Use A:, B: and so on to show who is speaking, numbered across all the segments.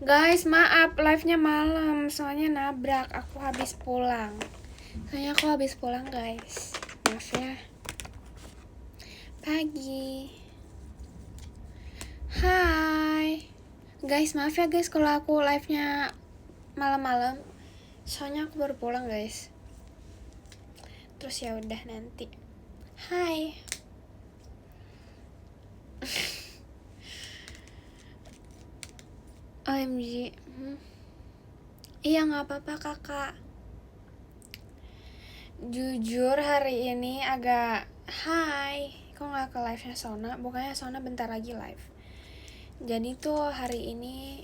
A: Guys, maaf, live-nya malam. Soalnya nabrak, aku habis pulang. Guys. Maaf ya. Pagi. Hai. Guys, maaf ya guys kalau aku live-nya malam-malam. Soalnya aku baru pulang, guys. Terus ya udah nanti. Hai. OMG. Iya, nggak apa-apa kakak. Jujur hari ini agak kok nggak ke live-nya Sona? Bukannya Sona bentar lagi live. Jadi tuh hari ini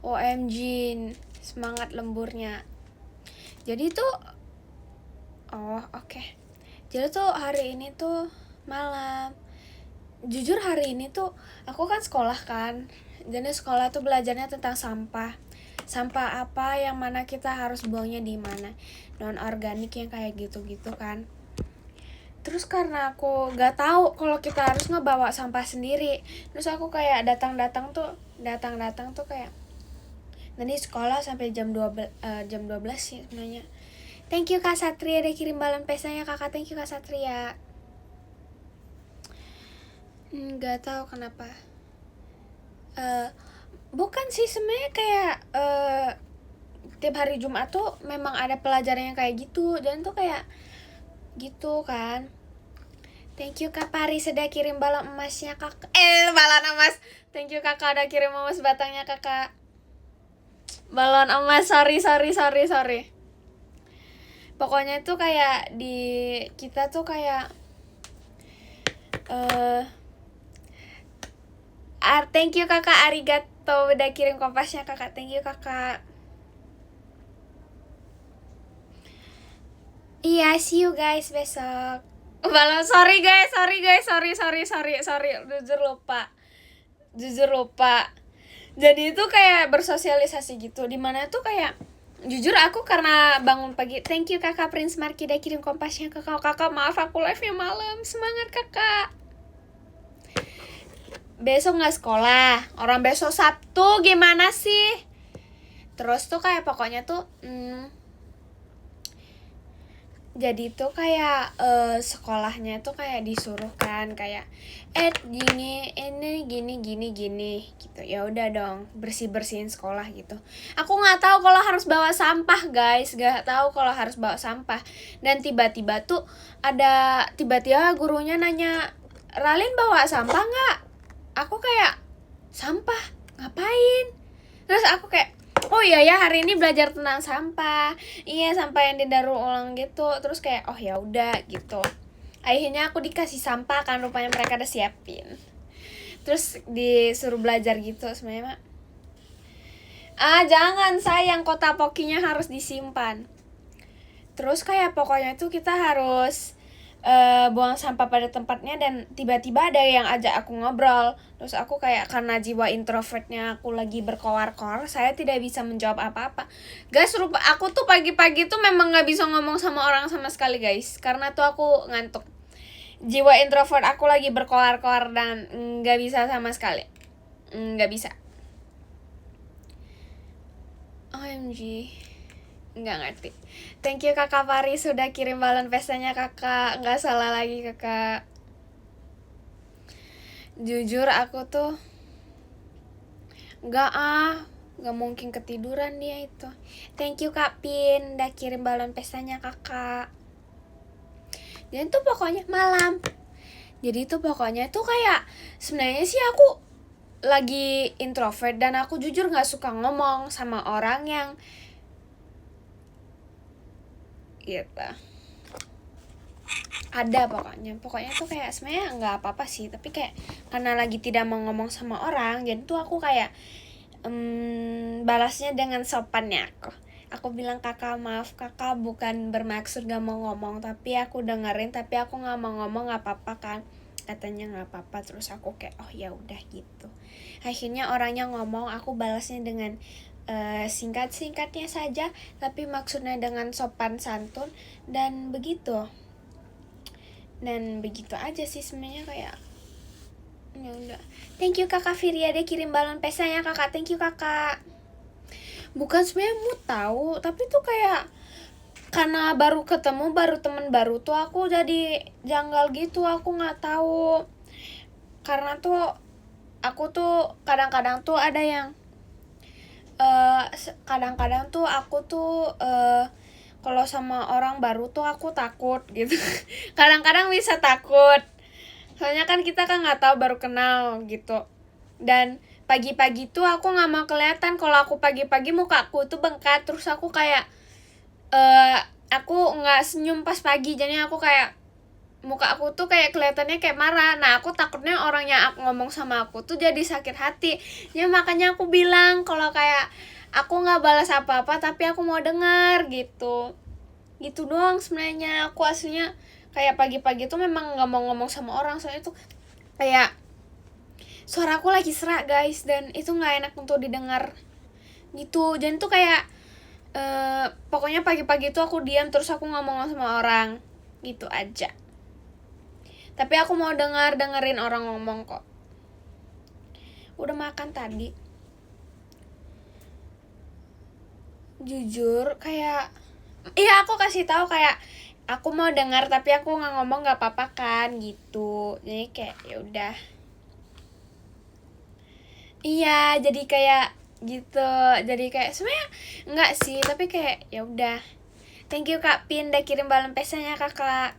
A: OMG semangat lemburnya. Jadi tuh Jadi tuh hari ini tuh malam. Jujur hari ini tuh aku kan sekolah kan. Jadi sekolah tuh belajarnya tentang sampah. Sampah apa yang mana kita harus buangnya di mana. Non organik yang kayak gitu-gitu kan. Terus karena aku gak tahu kalau kita harus ngebawa sampah sendiri. Terus aku kayak datang-datang tuh kayak nanti sekolah sampai jam 12 sih sebenarnya. Thank you Kak Satria udah kirim balon pestanya kakak. Thank you Kak Satria. Gak tahu kenapa. Bukan sih sebenarnya kayak tiap hari Jumat tuh memang ada pelajaran yang kayak gitu dan tuh kayak gitu kan. Thank you Kak Pari sudah kirim balon emasnya kakak. Balon emas. Thank you kakak udah kirim emas batangnya kakak. Balon emas, sorry. Pokoknya tuh kayak di kita tuh kayak thank you kakak, arigato udah kirim kompasnya kakak. Thank you kakak. Iya, see you guys besok. Balon, sorry guys. Jujur lupa. Jadi itu kayak bersosialisasi gitu. Dimana tuh kayak jujur aku karena bangun pagi. Thank you kakak Prince Marky udah kirim kompasnya kakak. Kakak maaf aku live-nya malam. Semangat kakak. Besok gak sekolah. Orang besok Sabtu gimana sih? Terus tuh kayak pokoknya tuh jadi tuh kayak sekolahnya tuh kayak disuruh kan kayak gini gitu. Ya udah dong, bersihin sekolah gitu. Aku nggak tahu kalau harus bawa sampah guys, dan tiba-tiba gurunya nanya, Ralin bawa sampah nggak? Aku kayak, sampah ngapain? Terus aku kayak, oh iya ya hari ini belajar tentang sampah. Iya, sampah yang didaur ulang gitu. Terus kayak oh ya udah gitu. Akhirnya aku dikasih sampah kan, rupanya mereka udah siapin. Terus disuruh belajar gitu sebenarnya. Jangan sayang, kota pokinya harus disimpan. Terus kayak pokoknya itu kita harus buang sampah pada tempatnya dan tiba-tiba ada yang ajak aku ngobrol. Terus aku kayak karena jiwa introvertnya aku lagi berkoar-koar, saya tidak bisa menjawab apa-apa. Guys, aku tuh pagi-pagi tuh memang gak bisa ngomong sama orang sama sekali guys, karena tuh aku ngantuk. Jiwa introvert aku lagi berkoar-koar dan gak bisa sama sekali. Gak bisa. OMG, nggak ngerti. Thank you kakak Pari sudah kirim balon pestanya kakak. Nggak salah lagi kakak. Jujur aku tuh nggak mungkin ketiduran dia itu. Thank you Kak Pin udah kirim balon pestanya kakak. Dan tuh pokoknya malam. Jadi tuh pokoknya tuh kayak sebenarnya sih aku lagi introvert dan aku jujur nggak suka ngomong sama orang yang gitu. Ada pokoknya tuh kayak sebenarnya nggak apa-apa sih, tapi kayak karena lagi tidak mau ngomong sama orang, jadi tuh aku kayak balasnya dengan sopannya aku bilang, kakak maaf kakak bukan bermaksud gak mau ngomong, tapi aku dengerin tapi aku nggak mau ngomong, nggak apa-apa kan? Katanya nggak apa-apa. Terus aku kayak oh ya udah gitu. Akhirnya orangnya ngomong, aku balasnya dengan singkat-singkatnya saja, tapi maksudnya dengan sopan santun dan begitu aja sih sebenarnya. Kayak Ya udah. Thank you kakak Firia, dia kirim balon pesanya kakak. Thank you kakak. Bukan sebenarnya mood tahu, tapi tuh kayak karena baru ketemu, baru temen baru tuh aku jadi janggal gitu. Aku nggak tahu, karena tuh aku tuh kadang-kadang tuh ada yang kadang-kadang tuh aku tuh kalau sama orang baru tuh aku takut gitu. Kadang-kadang bisa takut, soalnya kan kita kan nggak tahu, baru kenal gitu. Dan pagi-pagi tuh aku nggak mau kelihatan. Kalau aku pagi-pagi muka aku tuh bengkak, terus aku kayak aku nggak senyum pas pagi, jadinya aku kayak muka aku tuh kayak kelihatannya kayak marah. Nah aku takutnya orang yang aku ngomong sama aku tuh jadi sakit hati. Ya makanya aku bilang kalau kayak aku nggak balas apa-apa tapi aku mau dengar gitu. Gitu doang sebenarnya. Aku aslinya kayak pagi-pagi tuh memang nggak mau ngomong sama orang, soalnya tuh kayak suara aku lagi serak guys, dan itu nggak enak untuk didengar gitu. Dan tuh kayak pokoknya pagi-pagi tuh aku diam terus aku ngomong sama orang gitu aja. Tapi aku mau dengerin orang ngomong kok. Udah makan tadi. Jujur kayak iya, aku kasih tahu kayak aku mau dengar tapi aku nggak ngomong, nggak apa-apa kan gitu. Jadi kayak ya udah. Iya, jadi kayak gitu. Jadi kayak sebenarnya enggak sih, tapi kayak ya udah. Thank you Kak Pin udah kirim balon pesanya kakak.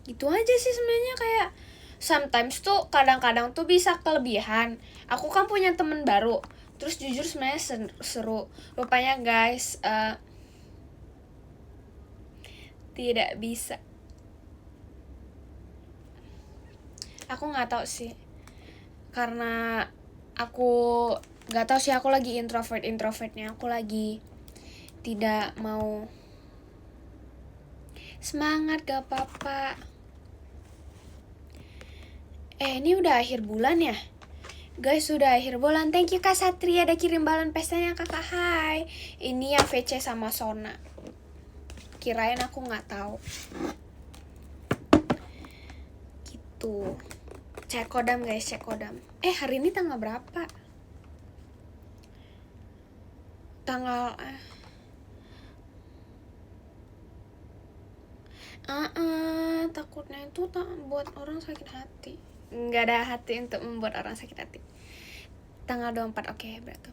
A: Gitu aja sih sebenarnya. Kayak sometimes tuh kadang-kadang tuh bisa kelebihan. Aku kan punya temen baru, terus jujur sebenarnya seru. Rupanya guys tidak bisa. Aku nggak tahu sih, karena aku nggak tahu sih, aku lagi introvertnya. Aku lagi tidak mau. Semangat, gak apa-apa. Ini udah akhir bulan ya guys, sudah akhir bulan. Thank you Kak Satria udah kirim balon pestanya kakak. Hai, ini yang VC sama Sona. Kirain aku nggak tahu gitu. Cek kodam guys, cek kodam. Hari ini tanggal berapa? Tanggal takutnya itu buat orang sakit hati. Nggak ada hati untuk membuat orang sakit hati. Tanggal 24, oke berarti.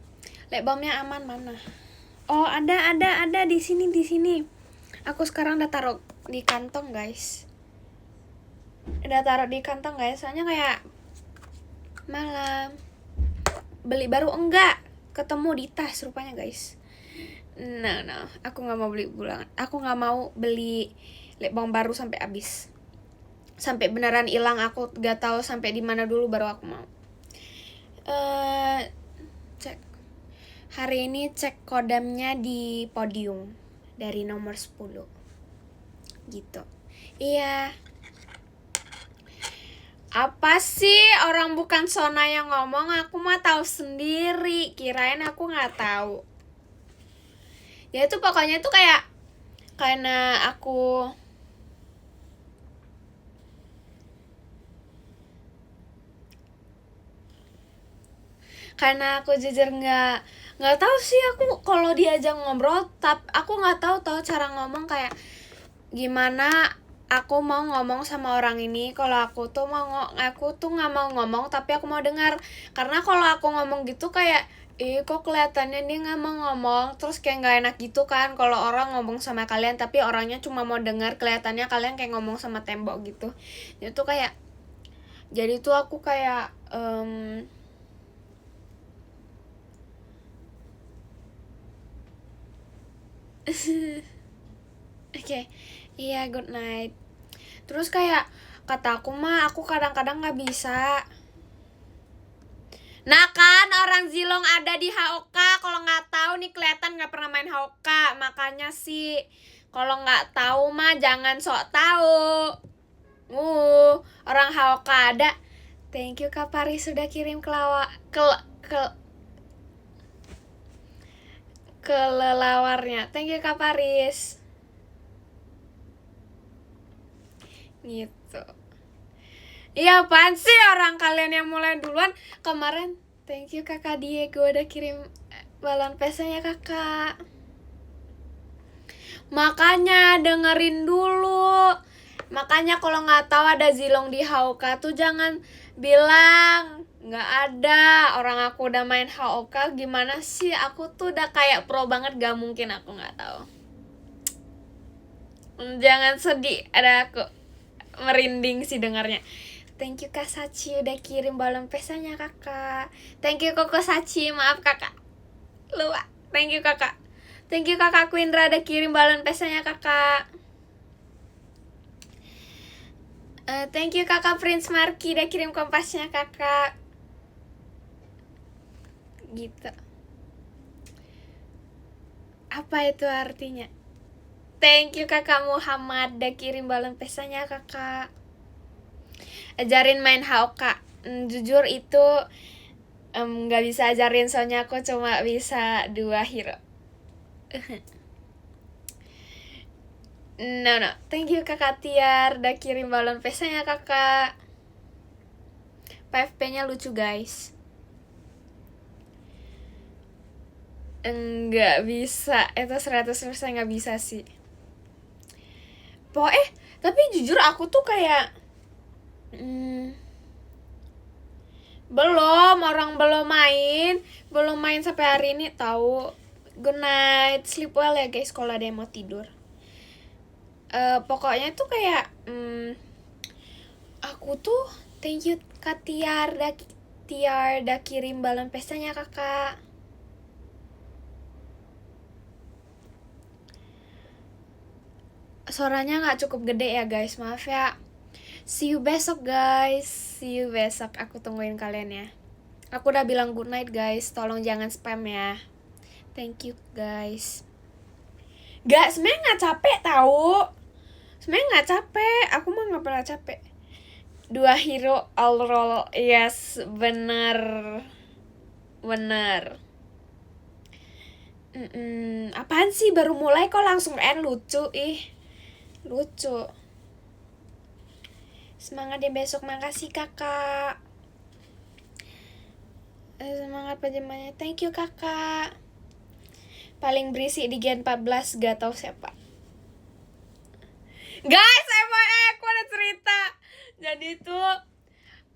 A: Lek bomnya aman mana? Oh ada di sini. Aku sekarang udah taruh di kantong guys. Soalnya kayak malam beli baru enggak ketemu di tas rupanya guys. No, aku nggak mau beli bulangan. Aku nggak mau beli lip balm baru sampai habis, sampai beneran hilang. Aku nggak tahu sampai di mana dulu baru aku mau. Cek hari ini, cek kodamnya di podium dari nomor 10 gitu. Iya. Apa sih, orang bukan Sona yang ngomong, aku mah tahu sendiri. Kirain aku nggak tahu. Ya itu pokoknya tuh kayak karena aku jujur nggak tahu sih. Aku kalau diajak ngobrol, aku nggak tahu cara ngomong kayak gimana. Aku mau ngomong sama orang ini, kalau aku tuh nggak mau ngomong tapi aku mau dengar. Karena kalau aku ngomong gitu kayak kok kelihatannya dia nggak mau ngomong, terus kayak nggak enak gitu kan kalau orang ngomong sama kalian tapi orangnya cuma mau dengar, kelihatannya kalian kayak ngomong sama tembok gitu. Itu kayak jadi tuh aku kayak oke. Iya, good night. Terus kayak kata aku mah, aku kadang-kadang nggak bisa. Nah kan orang Zilong ada di HOK. Kalau nggak tahu nih, kelihatan nggak pernah main HOK. Makanya sih kalau nggak tahu mah jangan sok tahu. Orang HOK ada. Thank you Kak Paris sudah kirim kelelawarnya. Thank you Kak Paris. Gitu. Iya apaan sih orang kalian yang mulai duluan. Kemarin thank you kakak Diego udah kirim balon pesanya kakak. Makanya dengerin dulu. Makanya kalau nggak tahu ada Zilong di Hauka tuh jangan bilang nggak ada. Orang aku udah main Hauka, gimana sih? Aku tuh udah kayak pro banget, gak mungkin aku nggak tahu. Jangan sedih, ada aku merinding sih dengarnya. Thank you Kak Sachi udah kirim balon pesanya kakak. Thank you Koko Sachi, maaf kakak lupa. Thank you kakak. Thank you kakak Quindra udah kirim balon pesanya kakak. Thank you kakak Prince Marky udah kirim kompasnya kakak. Gitu. Apa itu artinya? Thank you kakak Muhammad udah kirim balon pesanya kakak. Ajarin main Hauka. Jujur itu gak bisa ajarin soalnya aku cuma bisa 2 hero. No. Thank you kakak Tiar udah kirim balon pesanya kakak. 5P nya lucu guys. Enggak bisa. Itu 100% gak bisa sih. Tapi jujur aku tuh kayak belum main sampai hari ini tahu. Good night, sleep well ya guys kalau ada yang mau tidur. Pokoknya tuh kayak aku tuh thank you Kak Tiar udah kirim balon pestanya kakak. Suaranya nggak cukup gede ya guys, maaf ya. See you besok guys. See you besok. Aku tungguin kalian ya. Aku udah bilang good night guys. Tolong jangan spam ya. Thank you guys. Sebenernya gak capek tau. Sebenernya gak capek. Aku mah gak pernah capek. 2 hero all roll. Yes, bener. Apaan sih baru mulai kok langsung end, lucu ih. Lucu. Semangat ya besok, makasih kakak. Semangat pajamannya, thank you kakak. Paling berisik di Gen 14 gak tau siapa. Guys, aku ada cerita. Jadi tuh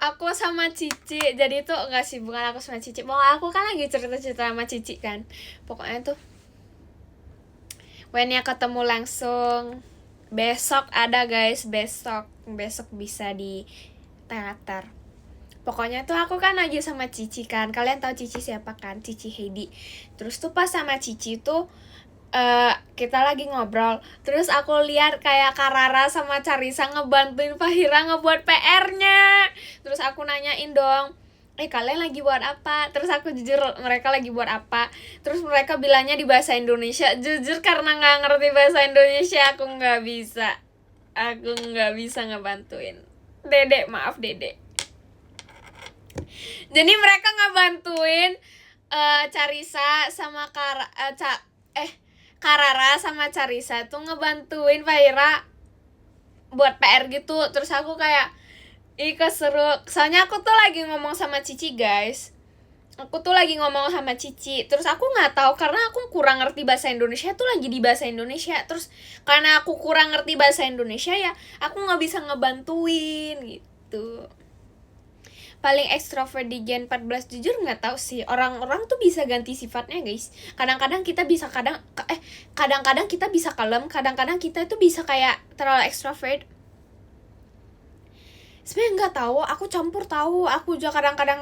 A: aku sama Cici. Jadi tuh enggak sih, bukan aku sama Cici. Aku kan lagi cerita-cerita sama Cici kan. Pokoknya tuh when-nya ketemu langsung. Besok ada guys, besok bisa di teater. Pokoknya tuh aku kan lagi sama Cici kan. Kalian tahu Cici siapa kan? Cici Heidi. Terus tuh pas sama Cici tuh kita lagi ngobrol. Terus aku lihat kayak Karara sama Carisa ngebantuin Fahira ngebuat PR-nya. Terus aku nanyain dong, kalian lagi buat apa? Terus aku jujur mereka lagi buat apa. Terus mereka bilangnya di bahasa Indonesia. Jujur karena gak ngerti bahasa Indonesia aku gak bisa ngebantuin Dedek, maaf Dedek. Jadi mereka ngebantuin Carisa sama Karara sama Carisa tuh ngebantuin Fahira buat PR gitu. Terus aku kayak keseru. Soalnya aku tuh lagi ngomong sama Cici guys. Terus aku gak tahu karena aku kurang ngerti bahasa Indonesia tuh lagi di bahasa Indonesia. Terus karena aku kurang ngerti bahasa Indonesia ya aku gak bisa ngebantuin gitu. Paling ekstrovert di Gen 14 jujur gak tahu sih. Orang-orang tuh bisa ganti sifatnya guys. Kadang-kadang kita bisa kadang-kadang kita bisa kalem. Kadang-kadang kita itu bisa kayak terlalu ekstrovert. Sebenarnya nggak tahu, aku campur tahu. Aku juga kadang-kadang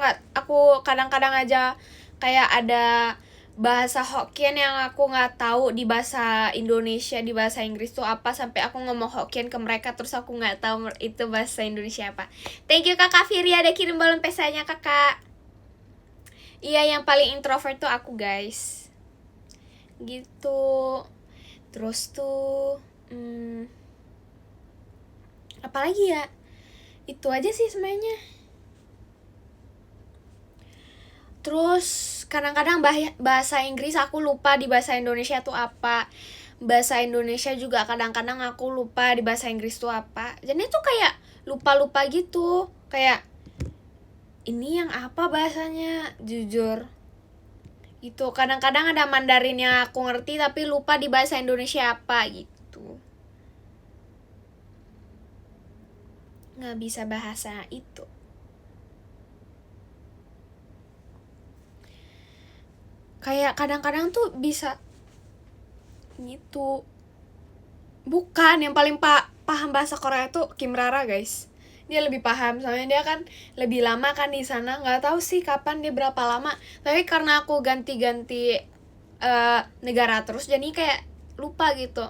A: aja kayak ada bahasa Hokkien yang aku nggak tahu di bahasa Indonesia, di bahasa Inggris tuh apa, sampai aku ngomong Hokkien ke mereka terus aku nggak tahu itu bahasa Indonesia apa. Thank you kakak Firi ada kirim balon pesanya kakak. Iya, yang paling introvert tuh aku guys. Gitu. Terus tuh apalagi ya? Itu aja sih sebenarnya. Terus kadang-kadang bahasa Inggris aku lupa di bahasa Indonesia tuh apa. Bahasa Indonesia juga kadang-kadang aku lupa di bahasa Inggris tuh apa. Jadi tuh kayak lupa-lupa gitu. kayak ini yang apa bahasanya, jujur. Itu kadang-kadang ada Mandarin yang aku ngerti tapi lupa di bahasa Indonesia apa gitu. Nggak bisa bahasa itu. Kayak kadang-kadang tuh bisa gitu. Bukan, yang paling paham bahasa Korea tuh Kim Rara, guys. Dia lebih paham, soalnya dia kan lebih lama kan di sana. Nggak tahu sih kapan dia berapa lama. Tapi karena aku ganti-ganti negara terus, jadi kayak lupa gitu.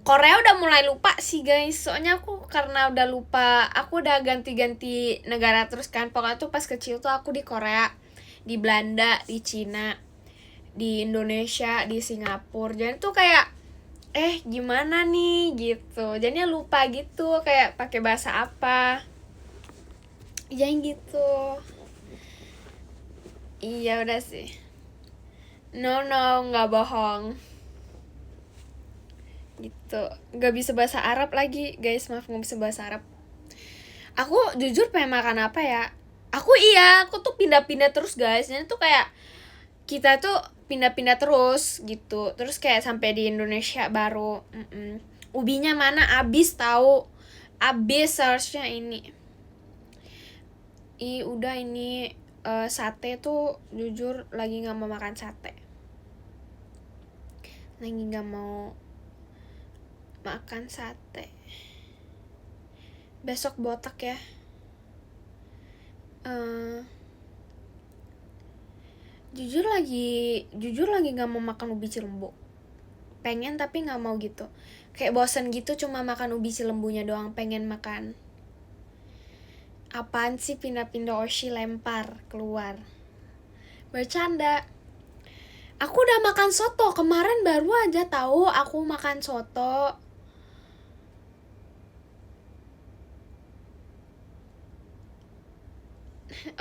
A: Korea udah mulai lupa sih, guys. Soalnya aku karena udah lupa, aku udah ganti-ganti negara terus kan. Pokoknya tuh pas kecil tuh aku di Korea, di Belanda, di Cina, di Indonesia, di Singapura. Jadi tuh kayak gimana nih gitu, jadinya lupa gitu kayak pakai bahasa apa, jangan gitu. Iya udah sih, no nggak bohong gitu. Nggak bisa bahasa Arab lagi, guys, maaf, nggak bisa bahasa Arab. Aku jujur pengen makan apa ya, aku tuh pindah-pindah terus, guys. Jadi tuh kayak kita tuh pindah-pindah terus gitu, terus kayak sampai di Indonesia baru ubinya mana abis tahu, abis seharusnya ini. Udah ini sate tuh jujur lagi nggak mau makan sate, lagi nggak mau makan sate. Besok botak ya. Jujur lagi nggak mau makan ubi cilembu. Pengen tapi nggak mau gitu. Kayak bosen gitu cuma makan ubi cilembunya doang. Pengen makan. Apaan sih pindah-pindah Oshi lempar keluar. Bercanda. Aku udah makan soto kemarin, baru aja tahu aku makan soto.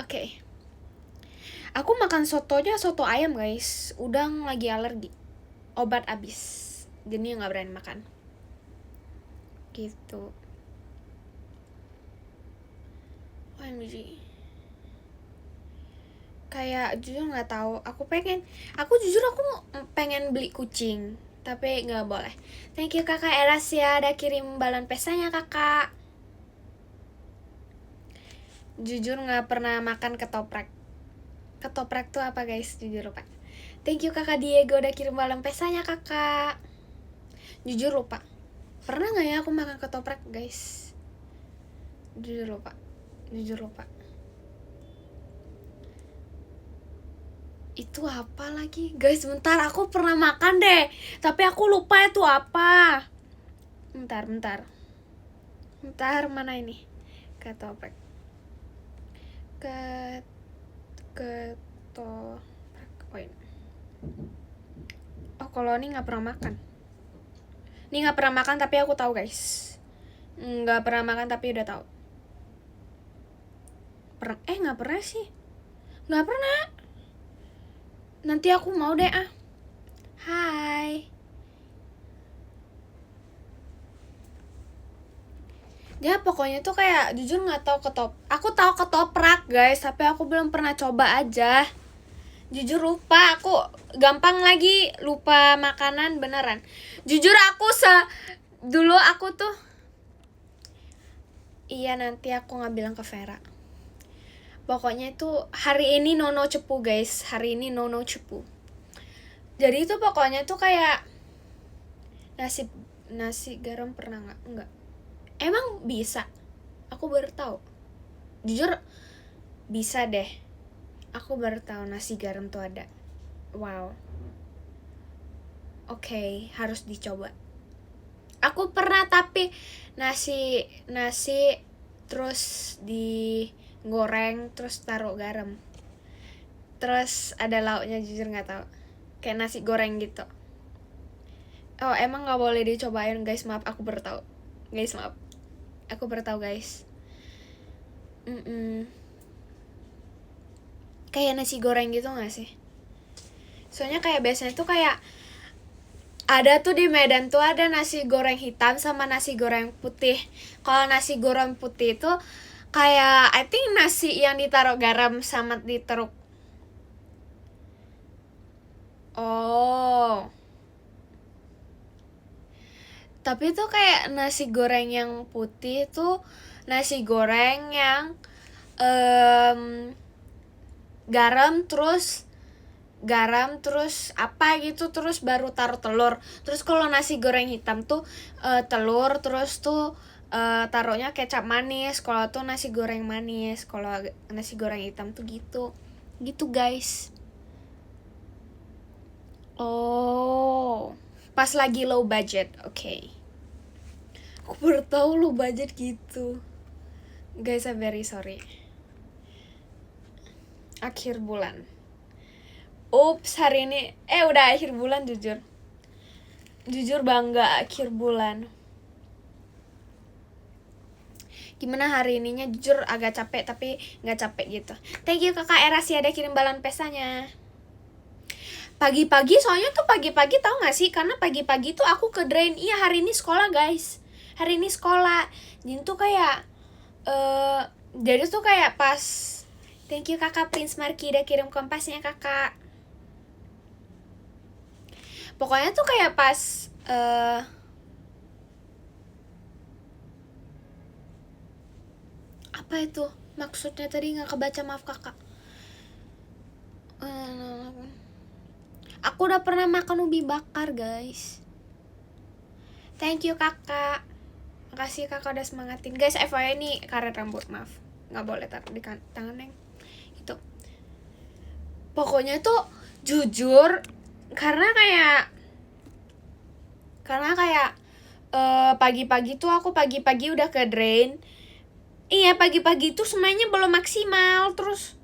A: Oke. Aku makan sotonya soto ayam, guys. Udang lagi alergi. Obat abis. Jadi nggak berani makan. Gitu. OMG. Kayak jujur nggak tahu. Aku jujur pengen beli kucing. Tapi nggak boleh. Thank you kakak Eras ya. Udah kirim balon pesanya kakak. Jujur nggak pernah makan ketoprak. Ketoprak tuh apa, guys? Jujur lupa. Thank you kakak Diego udah kirim balon pesanya kakak. Jujur lupa. Pernah gak ya aku makan ketoprak, guys? Jujur lupa. Itu apa lagi? Guys, bentar, aku pernah makan deh. Tapi aku lupa itu apa. Bentar, mana ini? Ketoprak. Oh ini. Oh, kalau ini gak pernah makan. Ini gak pernah makan tapi aku tahu, guys. Gak pernah makan tapi udah tahu. Gak pernah sih. Gak pernah. Nanti aku mau deh Hai. Ya pokoknya tuh kayak jujur gak tahu aku tahu ketoprak, guys, tapi aku belum pernah coba aja. Jujur lupa, aku gampang lagi lupa makanan beneran. Jujur aku dulu aku tuh iya, nanti aku nggak bilang ke Vera. Pokoknya itu hari ini nono cepu, guys. Hari ini nono cepu. Jadi itu pokoknya tuh kayak nasi garam pernah nggak? Enggak. Emang bisa? Aku baru tahu. Jujur bisa deh. Aku baru tahu nasi garam tuh ada. Wow. Oke, harus dicoba. Aku pernah tapi nasi terus digoreng terus taruh garam. Terus ada lauknya, jujur nggak tahu. Kayak nasi goreng gitu. Oh, emang nggak boleh dicobain, guys. Maaf, aku baru tahu. Guys, maaf. Aku baru tahu, guys. Kayak nasi goreng gitu nggak sih? Soalnya kayak biasanya tuh kayak ada tuh di Medan tuh ada nasi goreng hitam sama nasi goreng putih. Kalau nasi goreng putih itu Kayak I think nasi yang ditaruh garam sama ditaruh. Oh. Tapi tuh kayak nasi goreng yang putih tuh nasi goreng yang garam terus apa gitu terus baru taruh telur. Terus kalau nasi goreng hitam tuh telur terus tuh taruhnya kecap manis. Kalau tuh nasi goreng manis, kalau nasi goreng hitam tuh gitu guys. Oh, pas lagi low budget. Oke. Aku baru tahu low budget gitu. Guys, I'm very sorry. Akhir bulan. Ups, hari ini udah akhir bulan jujur. Jujur bangga akhir bulan. Gimana hari ininya, jujur agak capek tapi nggak capek gitu. Thank you kakak Era sih ada kirim balon pesanya. Pagi-pagi soalnya tuh pagi-pagi tahu nggak sih, karena pagi-pagi tuh aku ke drain. Iya hari ini sekolah guys, hari ini sekolah. Jadi tuh kayak jadi tuh kayak pas. Thank you kakak Prince Marky udah kirim kompasnya kakak. Pokoknya tuh kayak pas apa itu maksudnya tadi nggak kebaca, maaf kakak. Aku udah pernah makan ubi bakar guys. Thank you kakak, makasih kakak udah semangatin guys. FYI ini karet rambut, maaf nggak boleh taruh di tangan neng itu. Pokoknya tuh jujur karena kayak pagi-pagi tuh aku pagi-pagi udah ke drain. Iya pagi-pagi tuh semuanya belum maksimal. Terus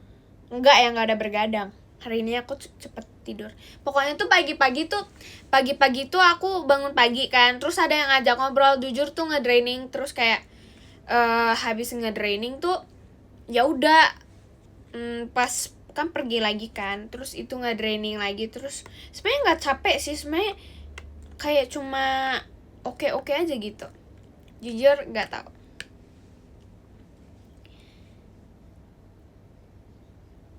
A: nggak ada bergadang. Hari ini aku cepet tidur. Pokoknya tuh pagi-pagi tuh aku bangun pagi kan. Terus ada yang ngajak ngobrol, jujur tuh ngedraining. Terus kayak habis ngedraining tuh ya udah pas kan pergi lagi kan. Terus itu ngedraining lagi. Terus sebenarnya nggak capek sih, sebenarnya kayak cuma oke aja gitu. Jujur nggak tahu.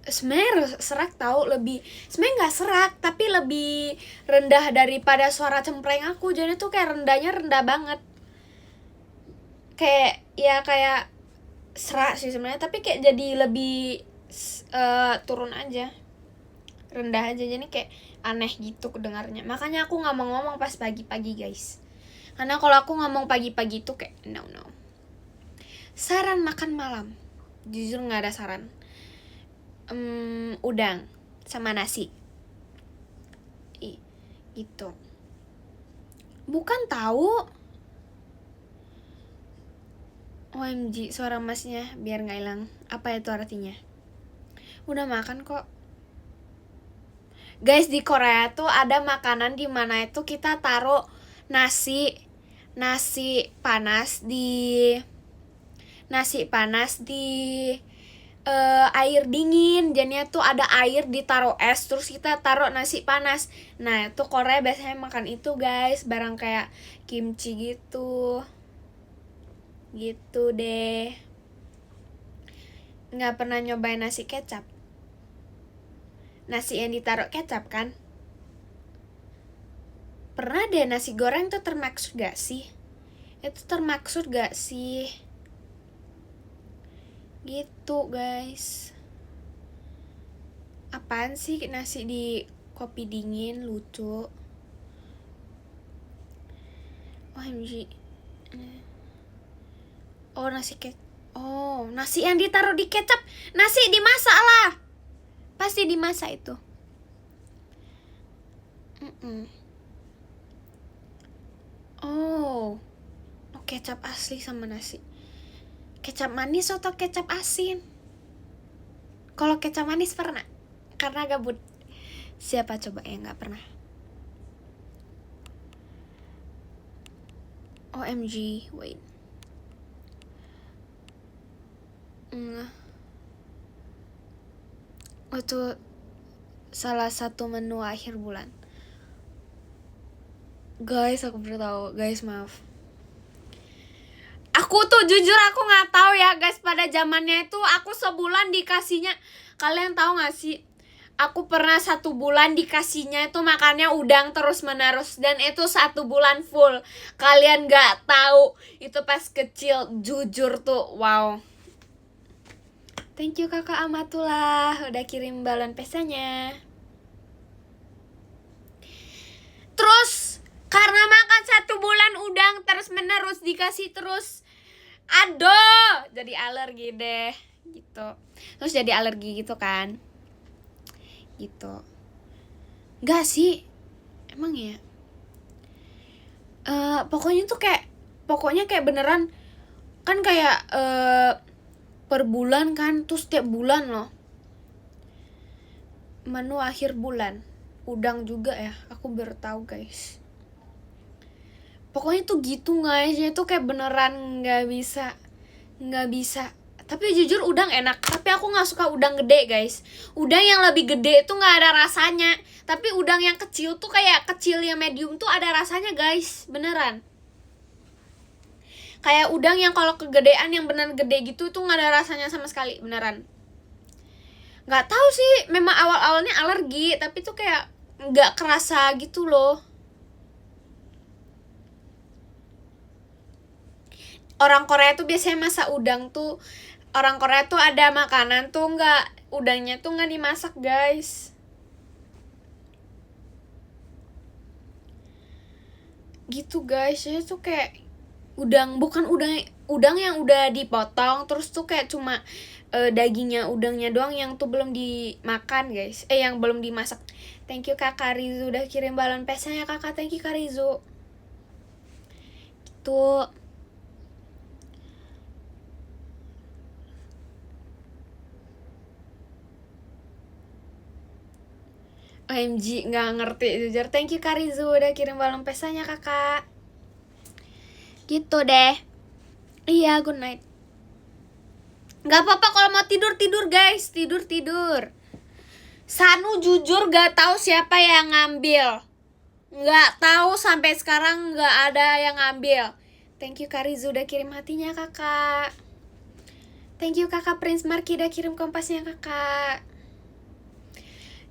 A: Sebenarnya serak tahu, lebih sebenarnya nggak serak tapi lebih rendah daripada suara cempreng aku. Jadi tuh kayak rendahnya rendah banget, kayak serak sih sebenarnya tapi kayak jadi lebih turun aja, rendah aja, jadi kayak aneh gitu kedengarnya. Makanya aku nggak mau ngomong pas pagi-pagi guys, karena kalau aku ngomong pagi-pagi tuh kayak no. Saran makan malam, jujur nggak ada saran. Udang sama nasi gitu. Bukan tahu. OMG suara masnya biar nggak hilang. Apa itu artinya? Udah makan kok guys. Di Korea tuh ada makanan di mana itu kita taruh nasi panas di air dingin. Jadinya tuh ada air ditaruh es, terus kita taruh nasi panas. Nah itu Korea biasanya makan itu guys, barang kayak kimchi gitu deh. Nggak pernah nyobain nasi kecap, nasi yang ditaruh kecap kan? Pernah deh. Nasi goreng tuh termaksud gak sih? Itu termaksud gak sih? Gitu guys. Apaan sih nasi di kopi dingin, lucu. OMG. Oh nasi nasi yang ditaruh di kecap. Nasi dimasak lah, pasti dimasak itu. Oh kecap asli sama nasi. Kecap manis atau kecap asin? Kalau kecap manis pernah, karena gabut. Siapa coba yang gak pernah? OMG, wait. Itu salah satu menu akhir bulan. Guys, aku baru tahu. Guys, maaf. Aku tuh jujur aku nggak tahu ya guys, pada zamannya itu aku sebulan dikasihnya, kalian tahu nggak sih? Aku pernah 1 bulan dikasihnya itu makannya udang terus menerus, dan itu 1 bulan full. Kalian nggak tahu itu pas kecil, jujur tuh wow. Thank you kakak Amatullah udah kirim balon pesanya. Terus karena makan 1 bulan udang terus menerus dikasih terus, aduh jadi alergi deh gitu. Terus jadi alergi gitu kan gitu. Enggak sih, emang ya pokoknya kayak beneran kan, kayak per bulan kan, terus setiap bulan loh menu akhir bulan udang juga ya, aku baru tahu guys. Pokoknya tuh gitu guys, itu kayak beneran nggak bisa. Tapi jujur udang enak, tapi aku nggak suka udang gede guys. Udang yang lebih gede itu nggak ada rasanya, tapi udang yang kecil tuh kayak kecil yang medium tuh ada rasanya guys, beneran. Kayak udang yang kalau kegedean yang beneran gede gitu tuh nggak ada rasanya sama sekali, beneran. Nggak tahu sih, memang awal-awalnya alergi, tapi tuh kayak nggak kerasa gitu loh. Orang Korea tuh biasanya masak udang tuh, orang Korea tuh ada makanan tuh nggak, udangnya tuh nggak dimasak guys. Gitu guys, ya tuh kayak bukan udang yang udah dipotong terus tuh kayak cuma dagingnya udangnya doang yang tuh belum dimakan guys, yang belum dimasak. Thank you kakak Rizu udah kirim balon pesanya kakak, thank you kak Rizu. Tuh OMG nggak ngerti jujur. Thank you kak Rizu udah kirim balon pesanya kakak. Gitu deh. Iya, good night. Gak apa-apa kalau mau tidur guys, tidur. Sanu jujur gak tahu siapa yang ngambil. Gak tahu sampai sekarang gak ada yang ngambil. Thank you kak Rizu udah kirim hatinya kakak. Thank you kakak Prince Marky udah kirim kompasnya kakak.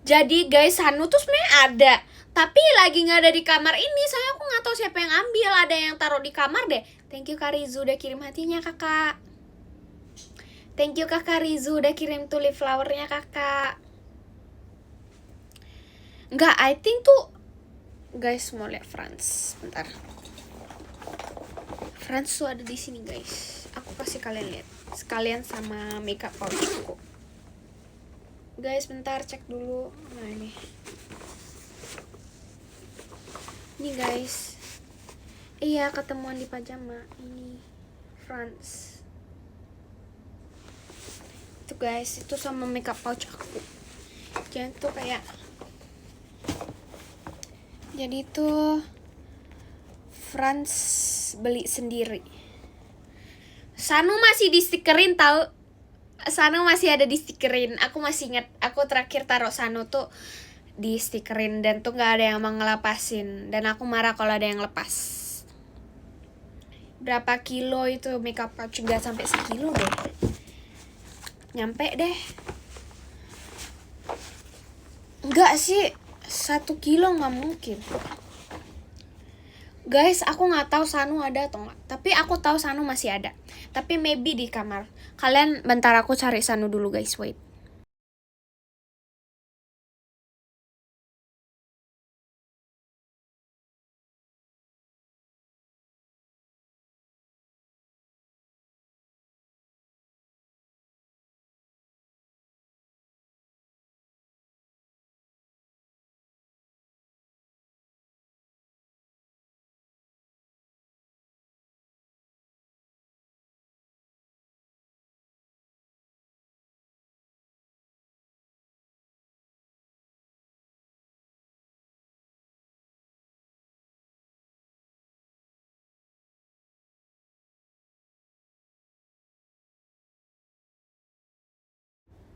A: Jadi guys, Sanu tuh sebenarnya ada, tapi lagi nggak ada di kamar ini. Soalnya aku nggak tahu siapa yang ambil. Ada yang taruh di kamar deh. Thank you kak Rizu udah kirim hatinya kakak. Thank you kakak Rizu udah kirim tulip flowernya kakak. Enggak, I think tuh guys mau lihat Franz. Bentar. Franz tuh ada di sini guys. Aku kasih kalian lihat. Sekalian sama makeup pouchku. Guys, bentar cek dulu. Nah ini. Ini guys. Iya, ketemuan di pajama. Ini Franz. Itu guys, itu sama makeup pouch aku. Jadi tuh kayak, jadi tuh Franz beli sendiri. Sanu masih di stikerin tahu. Sanu masih ada di stikerin. Aku masih ingat, aku terakhir taruh Sanu tuh di stikerin dan tuh nggak ada yang mau ngelepasin. Dan aku marah kalau ada yang lepas. Berapa kilo itu makeup pouch? Nggak sampai sekilo deh. Nyampe deh. Nggak sih, 1 kilo nggak mungkin. Guys, aku nggak tahu Sanu ada atau nggak. Tapi aku tahu Sanu masih ada. Tapi maybe di kamar. Kalian bentar aku cari Sanu dulu guys, wait.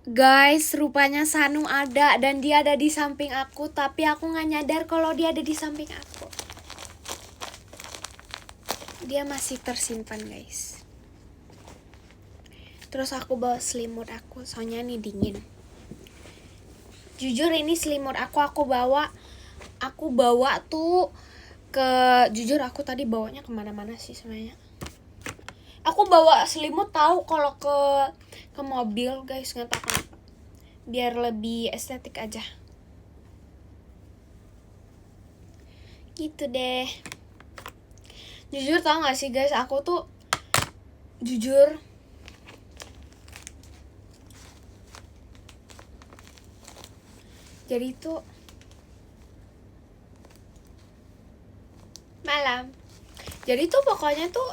A: Guys, rupanya Sanu ada dan dia ada di samping aku, tapi aku nggak nyadar kalau dia ada di samping aku. Dia masih tersimpan, guys. Terus aku bawa selimut aku, soalnya nih dingin. Jujur ini selimut aku bawa tuh ke, jujur aku tadi bawanya kemana-mana sih sebenarnya. Aku bawa selimut tahu kalau ke mobil guys, nggak tahu kenapa. Biar lebih estetik aja. Gitu deh. Jujur tau gak sih guys, aku tuh jujur jadi tuh malam. Jadi tuh pokoknya tuh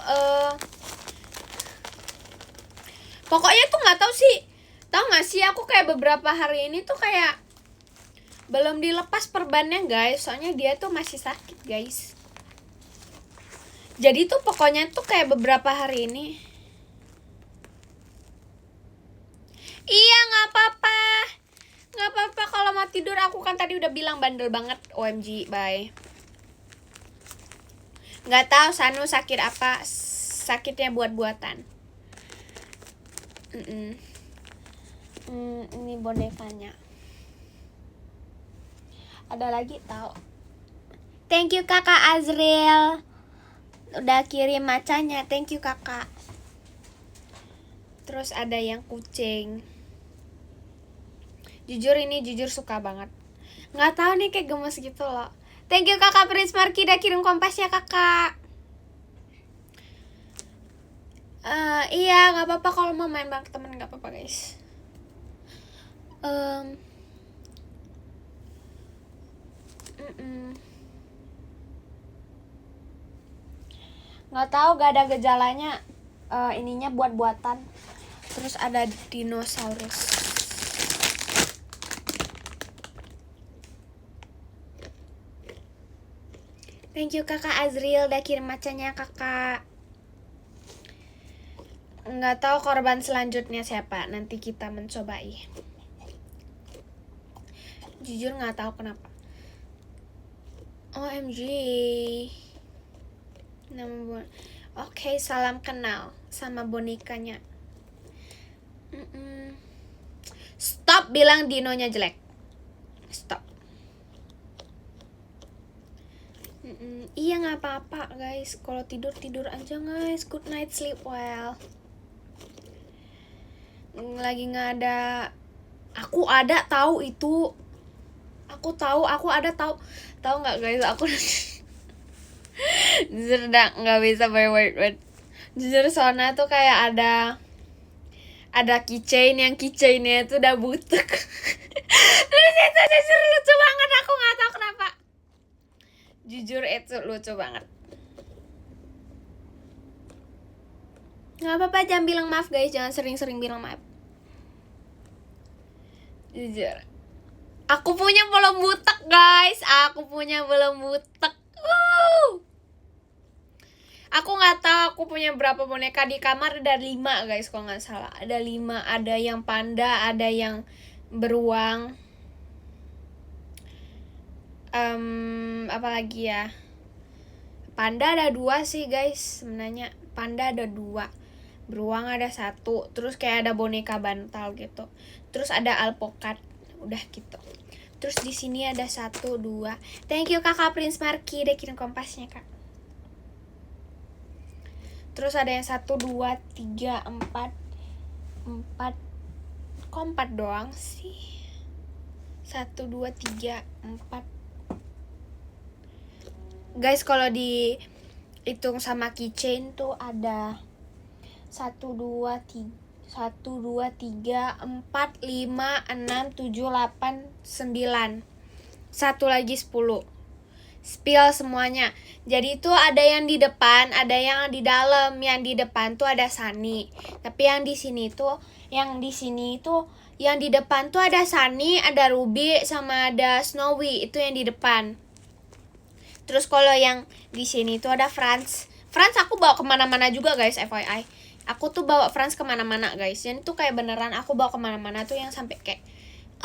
A: nggak tahu sih. Tau gak sih aku kayak beberapa hari ini tuh kayak belum dilepas perbannya guys, soalnya dia tuh masih sakit guys. Jadi tuh pokoknya tuh kayak beberapa hari ini. Iya nggak apa-apa. Nggak apa-apa kalau mau tidur, aku kan tadi udah bilang bandel banget. OMG, bye. Nggak tahu Sanu sakit apa, sakitnya buat-buatan. Ini bonekanya. Ada lagi tahu. Thank you kakak Azriel, udah kirim macanya. Thank you kakak. Terus ada yang kucing. Jujur suka banget. Nggak tahu nih kayak gemes gitu loh. Thank you kakak Prince Marky udah kirim kompasnya kakak. Iya nggak apa-apa kalau mau main bareng temen, nggak apa-apa guys. Nggak tahu, gak ada gejalanya. Ininya buat-buatan. Terus ada dinosaurus. Thank you kakak Azriel udah kirim macanya kakak. Nggak tahu korban selanjutnya siapa, nanti kita mencobai. Jujur nggak tahu kenapa. OMG. Oke, salam kenal sama bonekanya. Stop bilang dinonya jelek. Stop. Iya nggak apa-apa guys, kalau tidur aja guys. Good night, sleep well. Lagi nggak ada. Aku ada tahu itu. Aku ada tahu nggak guys, aku jujur nggak bisa word. Jujur Sona tuh kayak ada keychain yang keychainnya itu udah butek. Terus itu jujur lucu banget, aku nggak tahu kenapa. Jujur itu lucu banget. Nggak apa-apa, jangan bilang maaf guys, jangan sering-sering bilang maaf. Jujur. Aku punya belum butek guys, Aku nggak tahu aku punya berapa boneka di kamar, ada 5 guys kalau nggak salah. Ada 5, ada yang panda, ada yang beruang. Apalagi ya, panda ada 2 sih guys sebenarnya. Panda ada 2, beruang ada 1, terus kayak ada boneka bantal gitu, terus ada alpukat, udah gitu. Terus di sini ada 1, 2. Thank you kakak Prince Marky udah kirim kompasnya kak. Terus ada yang 1, 2, 3, 4. Kok 4 doang sih? 1, 2, 3, 4. Guys, kalau dihitung sama keychain tuh ada 1, 2, 3, 4, 5, 6, 7, 8, 9. Satu lagi 10. Spill semuanya. Jadi itu ada yang di depan, ada yang di dalam. Yang di depan tuh ada Sunny. Tapi yang di sini tuh, yang di depan tuh ada Sunny, ada Ruby, sama ada Snowy. Itu yang di depan. Terus kalau yang di sini tuh ada Franz aku bawa kemana-mana juga guys, FYI. Aku tuh bawa Franz kemana-mana guys. Jadi tuh kayak beneran aku bawa kemana-mana tuh yang sampai kayak,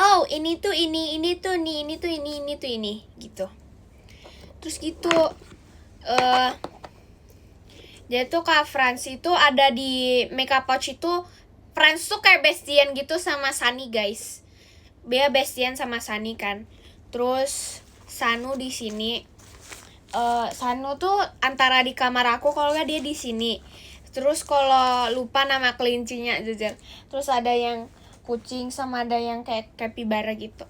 A: oh ini tuh ini tuh nih, ini tuh ini gitu. Terus gitu. Jadi tuh Kak Franz itu ada di makeup pouch itu Franz tuh kayak bestian gitu sama Sunny guys. Bea bestian sama Sunny kan. Terus Sanu di sini. Sanu tuh antara di kamar aku, kalau nggak dia di sini. Terus kalau lupa nama kelincinya jujur. Terus ada yang kucing sama ada yang kayak capybara gitu.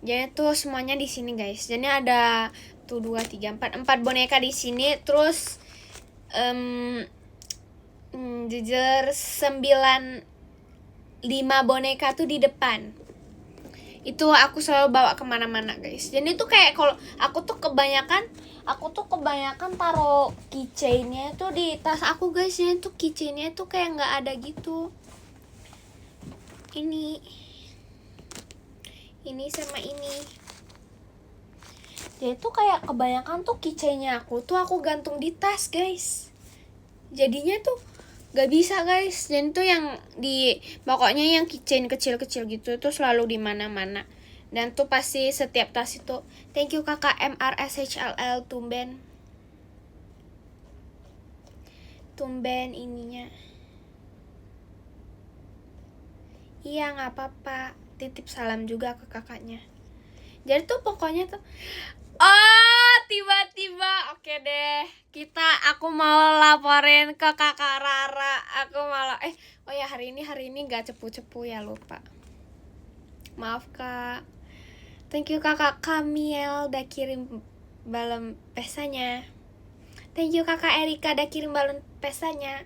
A: Jadi tuh semuanya di sini guys. Jadi ada tuh 2, 3, 4 boneka di sini. Terus jujur 5 boneka tuh di depan. Itu aku selalu bawa kemana-mana guys. Jadi tuh kayak kalau aku tuh kebanyakan taruh keychainnya tuh di tas aku guys. Jadi tuh keychainnya tuh kayak nggak ada gitu. Ini sama ini. Jadi tuh kayak kebanyakan tuh keychainnya aku gantung di tas guys. Jadinya tuh gak bisa guys. Dan tuh yang pokoknya yang keychain kecil-kecil gitu tuh selalu di mana-mana. Dan tuh pasti setiap tas itu thank you kakak MRSHLL tumben ininya. Iya gak apa-apa, titip salam juga ke kakaknya. Jadi tuh pokoknya tuh tiba-tiba oke deh, aku mau laporin ke kakak Rara. Aku malah oh ya hari ini gak cepu-cepu ya, lupa, maaf kak. Thank you kakak Kamiel udah kirim balon pesanya. Thank you kakak Erika udah kirim balon pesanya.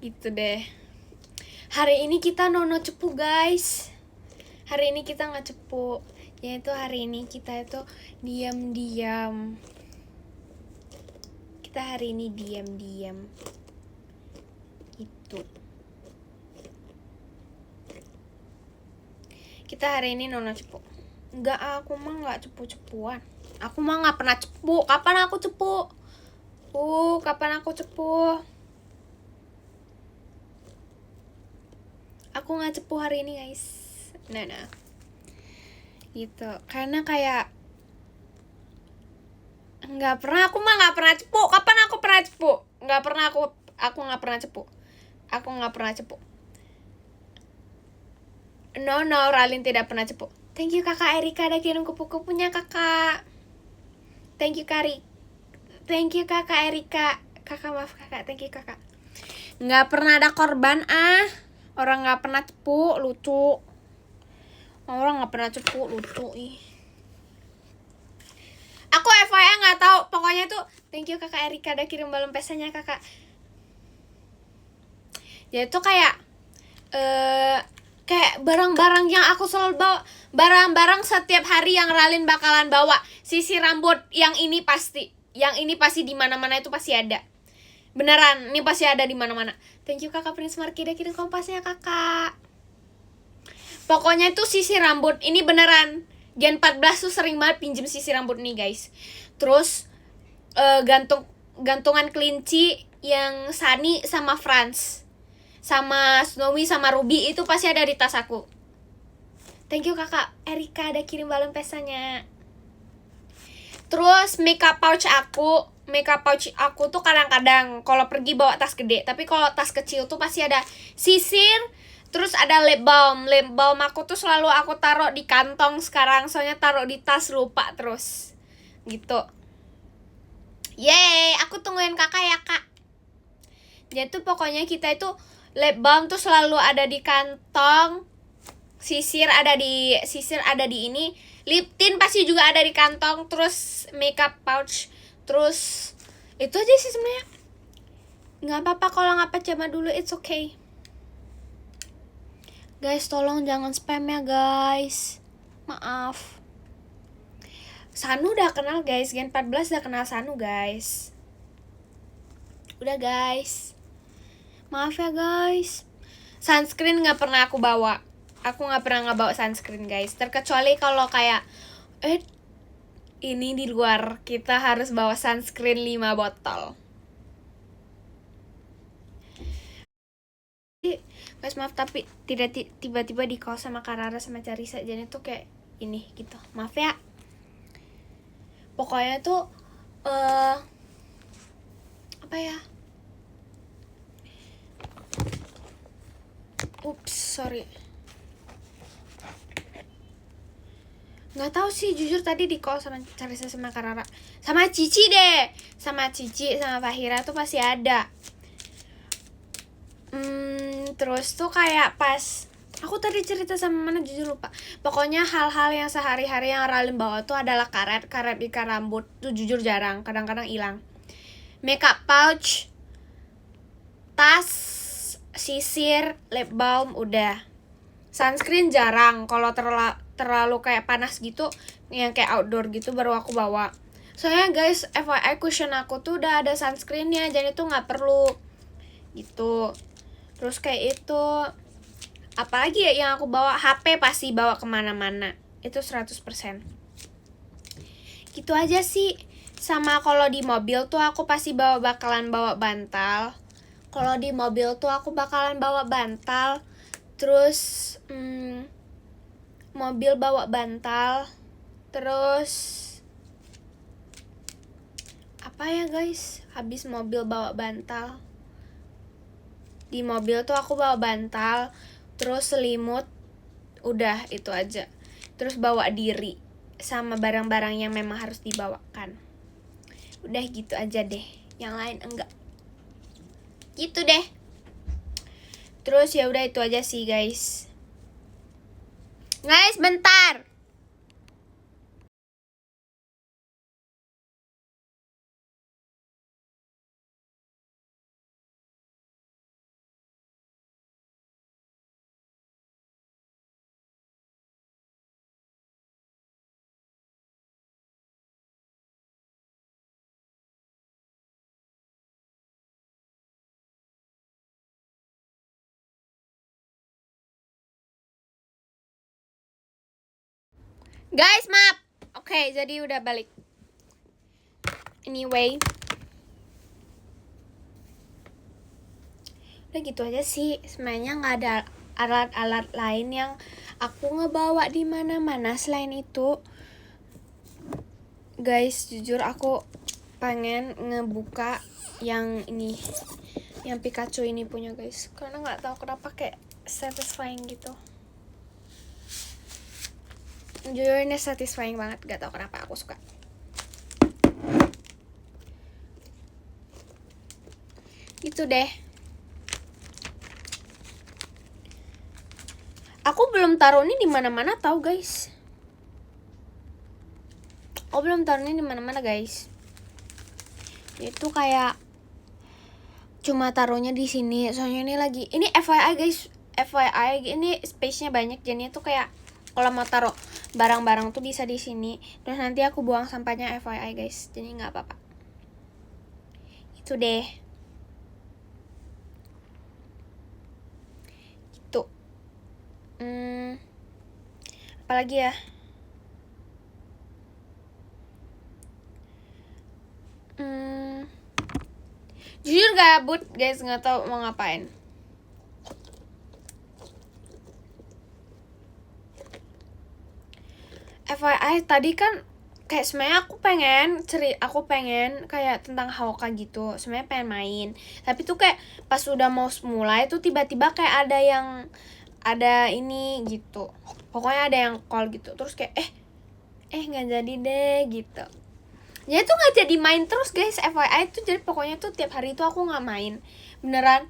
A: Gitu deh. Hari ini kita nono cepu guys. Hari ini kita nggak cepu. Yaitu hari ini kita itu diam-diam. Kita hari ini diam-diam. Itu. Kita hari ini nono cepu. Enggak, aku mah nggak cepu-cepuan. Aku mah nggak pernah cepu. Kapan aku cepu? Kapan aku cepu? Aku nggak cepu hari ini guys. Nah gitu, karena kayak aku mah nggak pernah cepu. Kapan aku pernah cepu? Nggak pernah. Aku nggak pernah cepu. Aku nggak pernah cepu. No, Ralin tidak pernah cepu. Thank you kakak Erika udah kirim kupu-kupunya kakak. Thank you kakak Erika. Kakak maaf kakak, thank you kakak. Nggak pernah ada korban orang nggak pernah cepu, lucu. Orang nggak pernah cepu, lucu ih. Aku FYI nggak tahu, pokoknya tuh thank you kakak Erika udah kirim balon pesanya kakak. Ya itu kayak barang-barang yang aku selalu bawa, barang-barang setiap hari yang Ralin bakalan bawa. Sisir rambut yang ini pasti di mana-mana itu pasti ada. Beneran, ini pasti ada di mana-mana. Thank you kakak Prince Marky udah kirim kompasnya kakak. Pokoknya itu sisir rambut ini beneran. Gen 14 tuh sering banget pinjem sisir rambut nih guys. Terus gantungan kelinci yang Sunny sama Franz, sama Snowy sama Ruby itu pasti ada di tas aku. Thank you kakak Erika udah kirim balon pesanya. Terus makeup pouch aku tuh kadang-kadang kalau pergi bawa tas gede, tapi kalau tas kecil tuh pasti ada sisir. Terus ada lip balm aku tuh selalu aku taruh di kantong sekarang, soalnya taruh di tas lupa terus gitu. Yeay, aku tungguin kakak ya kak. Jadi tuh pokoknya kita itu lip balm tuh selalu ada di kantong, sisir ada di ini, lip tint pasti juga ada di kantong, terus makeup pouch, terus itu aja sih sebenarnya. Nggak apa-apa kalau nggak pajama dulu, it's okay. Guys, tolong jangan spam ya guys. Maaf. Sanu udah kenal guys, Gen 14 udah kenal Sanu guys. Udah guys. Maaf ya guys. Sunscreen gak pernah aku bawa. Aku gak pernah ngebawa sunscreen guys. Terkecuali kalau kayak ini di luar, kita harus bawa sunscreen 5 botol. Guys maaf, tapi tidak tiba-tiba di call sama Karara sama Carisa, jadi tuh kayak ini gitu. Maaf ya. pokoknya tuh apa ya, sorry, nggak tahu sih jujur tadi di call sama Carissa sama Karara sama Cici deh, sama Cici sama Fahira tuh pasti ada. Terus tuh kayak pas aku tadi cerita sama mana jujur lupa. Pokoknya hal-hal yang sehari-hari yang Ralin bawa tuh adalah karet ikat rambut tuh jujur jarang, kadang-kadang hilang. Makeup pouch, tas, sisir, lip balm udah. Sunscreen jarang, kalau terlalu kayak panas gitu, yang kayak outdoor gitu baru aku bawa. Soalnya guys, FYI cushion aku tuh udah ada sunscreennya, jadi tuh nggak perlu gitu. Terus kayak itu, apalagi ya yang aku bawa, HP pasti bawa kemana-mana, itu 100%. Gitu aja sih. Sama kalau di mobil tuh aku pasti bakalan bawa bantal. Kalau di mobil tuh aku bakalan bawa bantal. Terus mobil bawa bantal. Terus apa ya guys, habis mobil bawa bantal. Di mobil tuh aku bawa bantal, terus selimut, udah itu aja. Terus bawa diri sama barang-barang yang memang harus dibawakan. Udah gitu aja deh, yang lain enggak. Gitu deh. Terus ya udah itu aja sih guys. Guys, bentar. Guys, maaf. Oke, jadi udah balik. Anyway, udah gitu aja sih. Sebenarnya nggak ada alat-alat lain yang aku ngebawa di mana-mana selain itu. Guys, jujur aku pengen ngebuka yang ini, yang Pikachu ini punya guys, karena nggak tahu kenapa kayak satisfying gitu. Jujur ini satisfying banget, gak tau kenapa aku suka. Gitu deh. Aku belum taruh ini di mana-mana tahu guys. Aku belum taruh ini di mana-mana guys. Itu kayak cuma taruhnya di sini. Soalnya ini lagi, ini FYI guys, FYI ini space-nya banyak, jadi itu kayak kalau mau taruh barang-barang tuh bisa di sini. Terus nanti aku buang sampahnya FYI guys, jadi nggak apa-apa. Itu deh. Itu. Apalagi ya? Jujur gabut guys, nggak tahu mau ngapain. FYI tadi kan kayak sebenarnya aku pengen kayak tentang Haoka gitu, sebenarnya pengen main, tapi tuh kayak pas udah mau mulai tuh tiba-tiba kayak ada ini gitu, pokoknya ada yang call gitu, terus kayak nggak jadi deh gitu. Jadi tuh nggak jadi main terus guys, FYI tuh. Jadi pokoknya tuh tiap hari tuh aku nggak main, beneran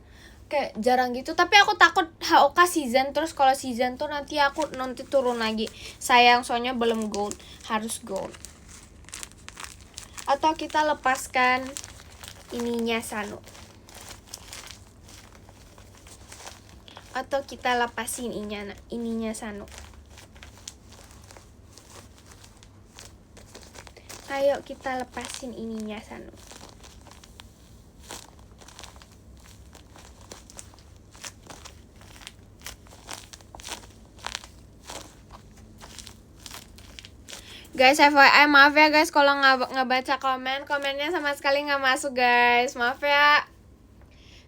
A: kayak jarang gitu. Tapi aku takut Haoka season, terus kalau season tuh nanti turun lagi. Sayang, soalnya belum gold, harus gold. Atau kita lepaskan ininya Sano. Atau kita lepasin ininya Sano. Ayo kita lepasin ininya Sano. Guys, FYI maaf ya guys kalau nggak baca komennya sama sekali nggak masuk guys, maaf ya.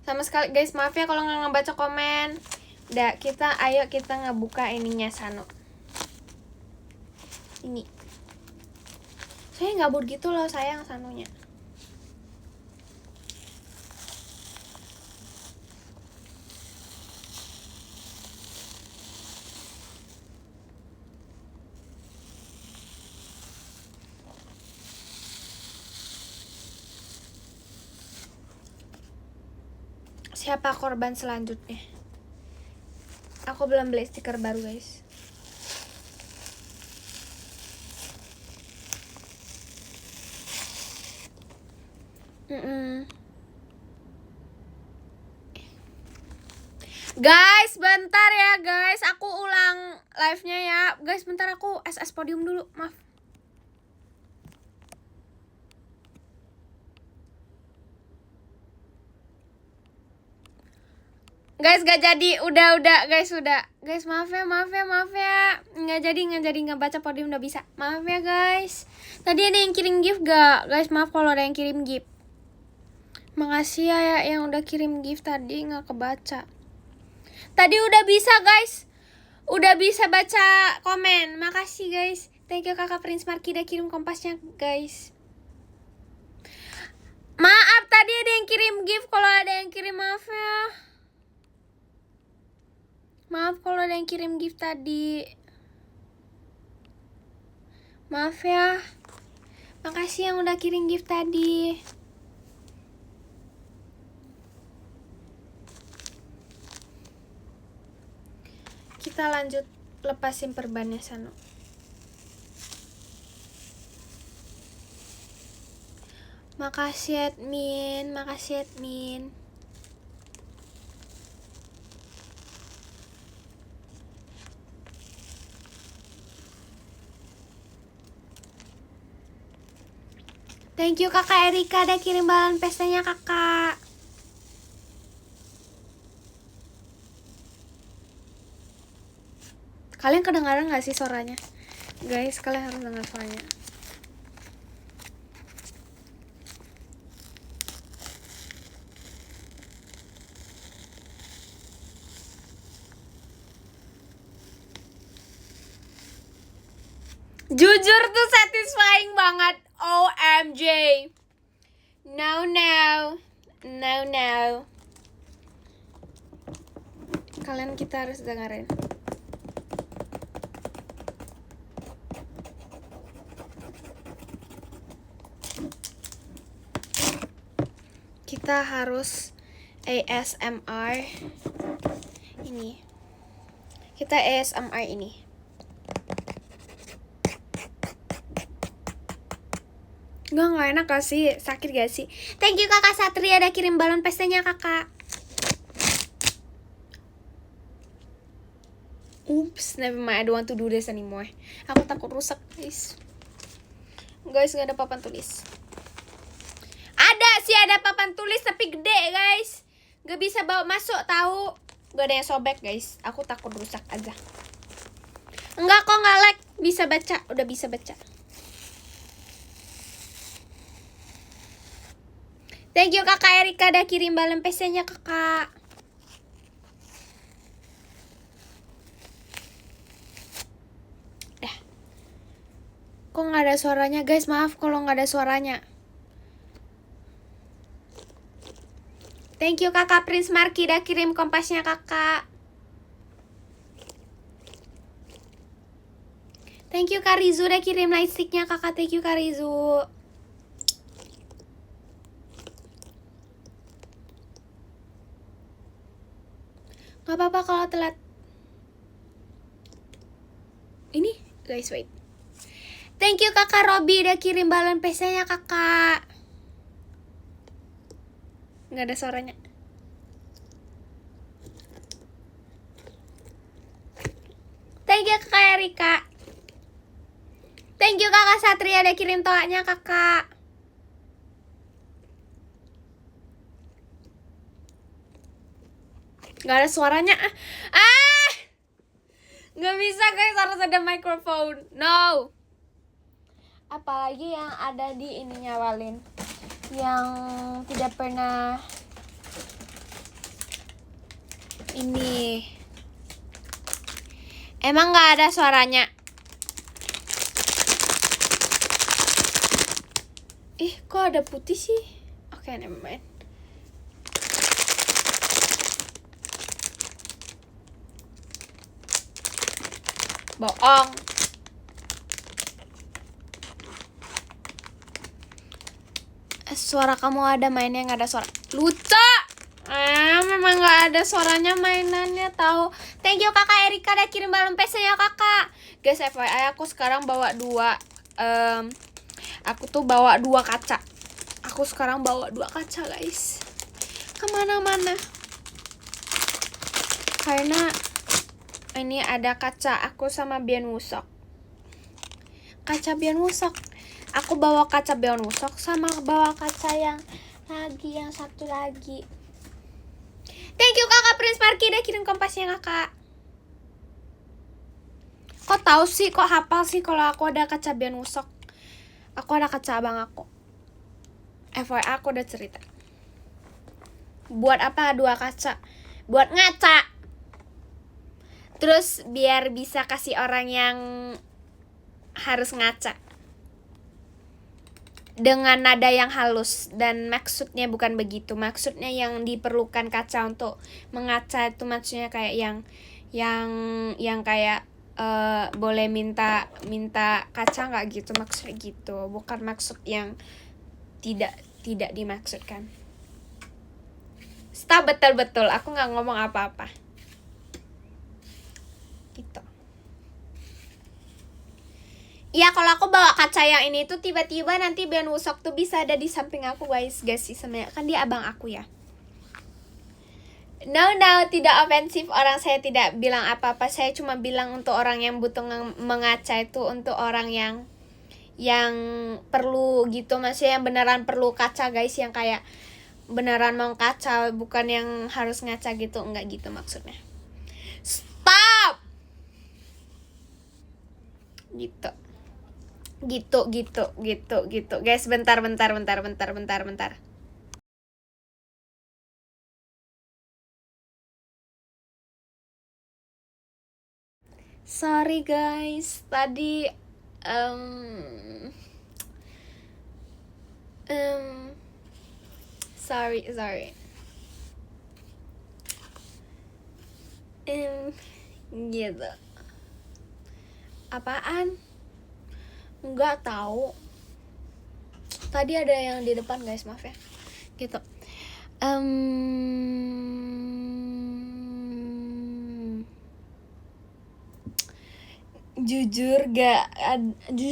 A: Sama sekali guys, maaf ya kalau nggak ngebaca komen. Udah, ayo kita ngebuka ininya Sano. Ini. Saya gabut gitu loh sayang sanunya. Siapa korban selanjutnya? Aku belum beli stiker baru guys. Guys, bentar ya guys, aku ulang live-nya ya. Guys, bentar aku SS podium dulu, maaf. Guys, gak jadi, udah guys, udah. Guys, maaf ya. Nggak jadi ngebaca podium udah bisa. Maaf ya guys. Tadi ada yang kirim gift gak? Guys, maaf kalau ada yang kirim gift. Makasih ya yang udah kirim gift tadi nggak kebaca. Tadi udah bisa guys. Udah bisa baca komen. Makasih guys. Thank you kakak Prince Marky udah kirim kompasnya guys. Maaf tadi ada yang kirim gift. Kalau ada yang kirim maaf ya. Maaf kalau ada yang kirim gift tadi. Maaf ya. Makasih yang udah kirim gift tadi. Kita lanjut lepasin perbannya Sano. Makasih admin. Thank you kakak Erika udah kirim balon pestanya kakak. Kalian kedengaran gak sih suaranya? Guys, kalian harus dengar suaranya. Jujur tuh satisfying banget. OMG. No. Kalian kita harus dengerin. Kita harus ASMR ini. Kita ASMR ini. Enggak enak gak sih? Sakit gak sih? Thank you kakak Satria udah kirim balon pestanya kakak. Oops, never mind, I don't want to do this anymore. Aku takut rusak guys. Guys, gak ada papan tulis. Ada sih, ada papan tulis tapi gede guys. Gak bisa bawa masuk tahu. Gak ada yang sobek guys. Aku takut rusak aja. Enggak kok, gak lag. Bisa baca, udah bisa baca. Thank you kakak Erika udah kirim balon PC-nya kakak. Kok gak ada suaranya guys, maaf kalau gak ada suaranya. Thank you kakak Prince Marky udah kirim kompasnya kakak. Thank you Kak Rizu udah kirim lightsticknya kakak. Thank you Kak Rizu. Gak apa-apa kalau telat. Ini guys, wait. Thank you kakak Robby udah kirim balon PC-nya kakak. Gak ada suaranya. Thank you kakak Erika. Thank you kakak Satria udah kirim toanya kakak. Gak ada suaranya. Gak bisa guys, harus ada microphone. No. Apalagi yang ada di ininya Walin, yang tidak pernah ini. Emang gak ada suaranya. Ih, kok ada putih sih? Oke, never mind. Bohong. Suara kamu ada, mainnya nggak ada suara. Luca. Memang nggak ada suaranya mainannya tahu. Thank you kakak Erika udah kirim balon PC-nya kakak. Guys, FYI aku sekarang bawa dua. Aku tuh bawa 2 kaca. Aku sekarang bawa 2 kaca guys. Kemana-mana. Karena ini ada kaca aku sama Bian Wusok. Kaca Bian Wusok. Aku bawa kaca Bian Wusok sama bawa kaca yang satu lagi. Thank you kakak Prince Marky udah kirim kompasnya kakak. Kok tahu sih, kok hafal sih kalau aku ada kaca Bian Wusok? Aku ada kaca abang aku. FYI aku udah cerita. Buat apa 2 kaca? Buat ngaca. Terus biar bisa kasih orang yang harus ngaca dengan nada yang halus, dan maksudnya bukan begitu. Maksudnya yang diperlukan kaca untuk mengaca itu maksudnya kayak yang kayak boleh minta kaca nggak gitu, maksudnya gitu, bukan maksud yang tidak dimaksudkan. Stop, betul aku nggak ngomong apa-apa gitu. Iya, kalau aku bawa kaca yang ini tuh tiba-tiba nanti Bian Wusok tuh bisa ada di samping aku guys sih, sebenarnya kan dia abang aku ya. No, tidak ofensif, orang saya tidak bilang apa-apa. Saya cuma bilang untuk orang yang butuh mengaca itu untuk orang yang perlu gitu, maksudnya yang beneran perlu kaca guys, yang kayak beneran mau kaca, bukan yang harus ngaca gitu, enggak gitu maksudnya. Stop! Gitu. Guys, bentar. Sorry guys, tadi sorry. Gitu. Apaan? Nggak tahu. Tadi ada yang di depan guys, maaf ya. Gitu. Jujur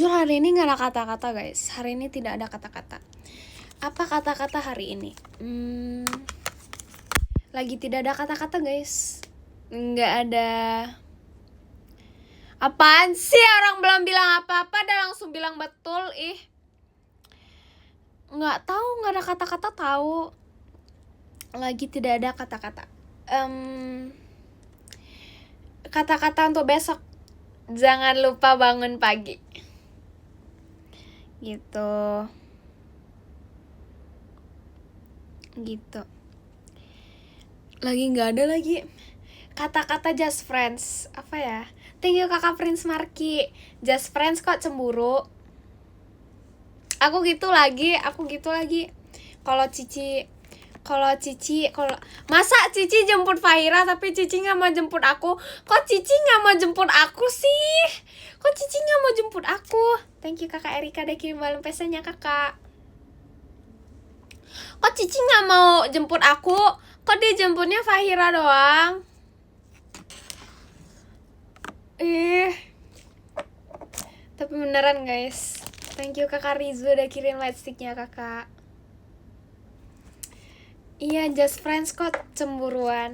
A: hari ini nggak ada kata-kata guys. Hari ini tidak ada kata-kata. Apa kata-kata hari ini? Lagi tidak ada kata-kata guys. Nggak ada. Apaan sih, orang belum bilang apa-apa dan langsung bilang betul. Nggak tahu, nggak ada kata-kata tahu. Lagi tidak ada kata-kata. Kata-kata untuk besok. Jangan lupa bangun pagi. Gitu. Lagi nggak ada lagi. Kata-kata just friends. Apa ya? Thank you kakak Prince Marky. Just friends kok cemburu. Aku gitu lagi. Kalau masa Cici jemput Fahira tapi Cici nggak mau jemput aku? Kok Cici nggak mau jemput aku sih? Thank you kakak Erika udah kirim balon PC-nya kakak. Kok Cici nggak mau jemput aku? Kok dia jemputnya Fahira doang? Tapi beneran guys. Thank you kakak Rizu udah kirim lightsticknya kakak. Iya, just friends kok cemburuan.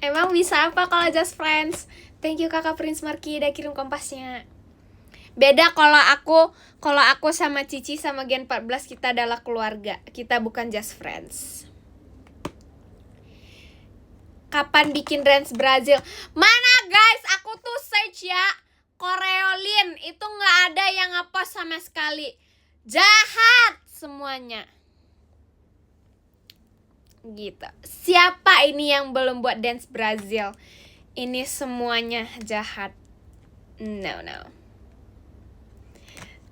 A: Emang bisa apa kalau just friends? Thank you kakak Prince Marky udah kirim kompasnya. Beda kalau aku sama Cici sama Gen 14 kita adalah keluarga. Kita bukan just friends. Kapan bikin dance Brazil? Mana guys? Aku tuh search ya. Koreolin itu nggak ada yang ngepost sama sekali. Jahat semuanya. Gitu. Siapa ini yang belum buat dance Brazil? Ini semuanya jahat. No.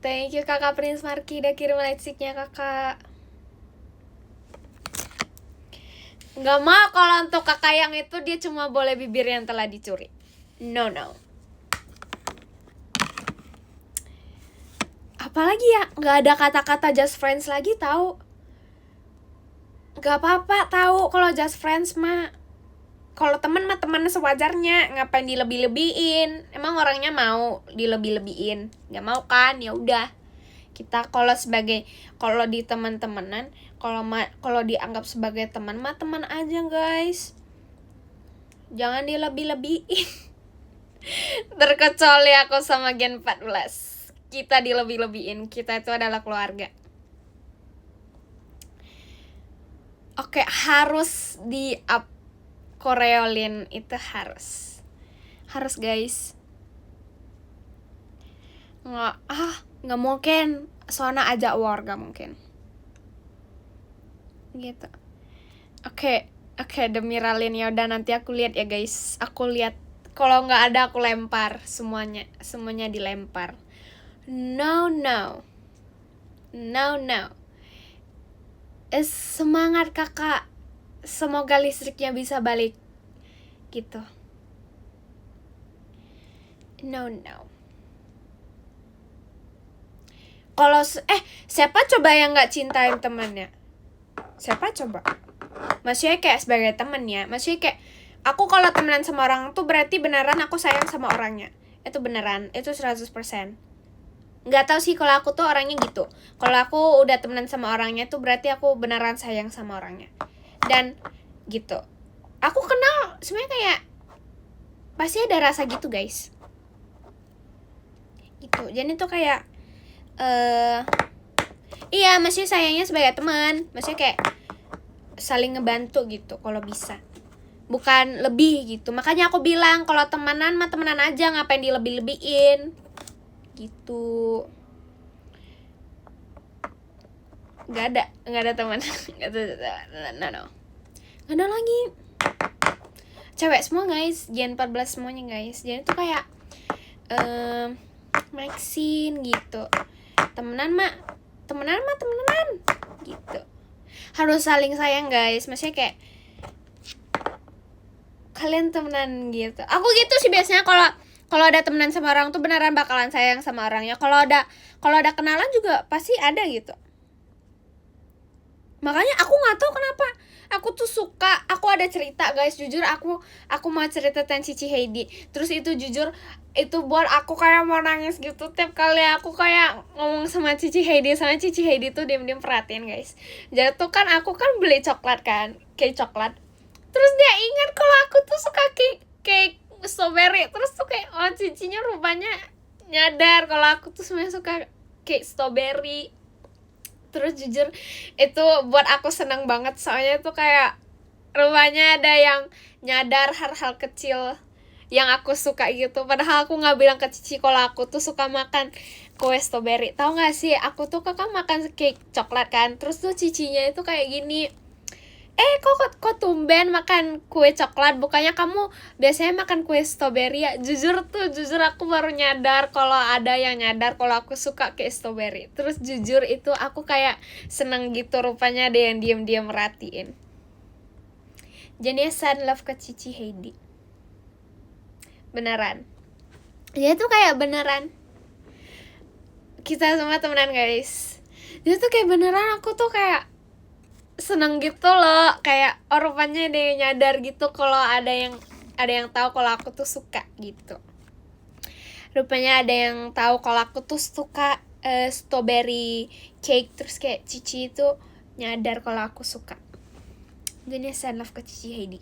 A: Thank you kakak Prince Marky udah kirim lightsticknya kakak. Nggak mau kalau untuk kakak yang itu dia cuma boleh bibir yang telah dicuri. No. Apalagi ya, nggak ada kata-kata just friends lagi tahu. Nggak apa-apa tahu kalau just friends mah. Kalau temen mah temen sewajarnya, ngapain dilebih-lebihin? Emang orangnya mau dilebih-lebihin? Nggak mau kan? Ya udah. Kita kalau di teman-temanan, kalau dianggap sebagai teman mah teman aja guys. Jangan dilebih-lebihin. Terkecuali aku sama Gen 14. Kita dilebih-lebihin, kita itu adalah keluarga. Oke, harus di up koreolin itu harus guys. Nggak mungkin Sona ajak war, gak mungkin gitu. Oke, demi Ralin ya udah, nanti aku lihat ya guys. Aku lihat, kalau nggak ada aku lempar semuanya dilempar. No. Semangat kakak, semoga listriknya bisa balik gitu. No. Kalau siapa coba yang nggak cintain temannya? Siapa coba? Maksudnya kayak sebagai temen ya, maksudnya kayak aku kalau temenan sama orang tuh berarti beneran aku sayang sama orangnya. Itu beneran, itu 100%. Nggak tahu sih kalau aku tuh orangnya gitu. Kalau aku udah temenan sama orangnya tuh berarti aku beneran sayang sama orangnya. Dan gitu. Aku kenal sebenarnya kayak pasti ada rasa gitu guys. Gitu. Jadi tuh kayak iya, maksudnya sayangnya sebagai teman. Maksudnya kayak saling ngebantu gitu kalau bisa. Bukan lebih gitu. Makanya aku bilang kalau temenan mah temenan aja, ngapain dilebih-lebihin. Gitu. Gak ada teman. No. Gak ada lagi. Cewek semua guys, Gen 14 semuanya guys. Jadi tuh kayak Maxine gitu. Temenan gitu. Harus saling sayang guys. Maksudnya kayak kalian temenan gitu. Aku gitu sih biasanya kalau ada temenan sama orang tuh beneran bakalan sayang sama orangnya. Kalau ada kenalan juga pasti ada gitu. Makanya aku nggak tahu kenapa aku tuh suka. Aku ada cerita guys, jujur aku mau cerita tentang Cici Heidi. Terus itu jujur itu buat aku kayak mau nangis gitu tiap kali aku kayak ngomong sama Cici Heidi. Sama Cici Heidi tuh diam-diam perhatiin guys. Jadi tuh kan aku kan beli coklat kan, cake coklat. Terus dia ingat kalau aku tuh suka cake strawberry. Terus tuh kayak oh Cicinya rupanya nyadar kalau aku tuh sebenarnya suka cake strawberry. Terus jujur itu buat aku senang banget, soalnya tuh kayak rupanya ada yang nyadar hal-hal kecil yang aku suka gitu. Padahal aku nggak bilang ke Cici kalau aku tuh suka makan kue strawberry. Tahu nggak sih, aku tuh kakak makan cake coklat kan, terus tuh Cicinya itu kayak gini, kok tumben makan kue coklat, bukannya kamu biasanya makan kue strawberry ya? Jujur aku baru nyadar kalau ada yang nyadar kalau aku suka kue strawberry. Terus jujur itu aku kayak seneng gitu, rupanya ada yang diam-diam merhatiin. Jadi sad love ke Cici Heidi. Beneran. Ya itu kayak beneran kita semua temenan guys. Jadi tuh kayak beneran aku tuh kayak seneng gitu loh, kayak rupanya ada yang nyadar gitu kalau ada yang tahu kalau aku tuh suka gitu. Rupanya ada yang tahu kalau aku tuh suka strawberry cake. Terus kayak Cici itu nyadar kalau aku suka. Jadi sad love ke Cici Heidi.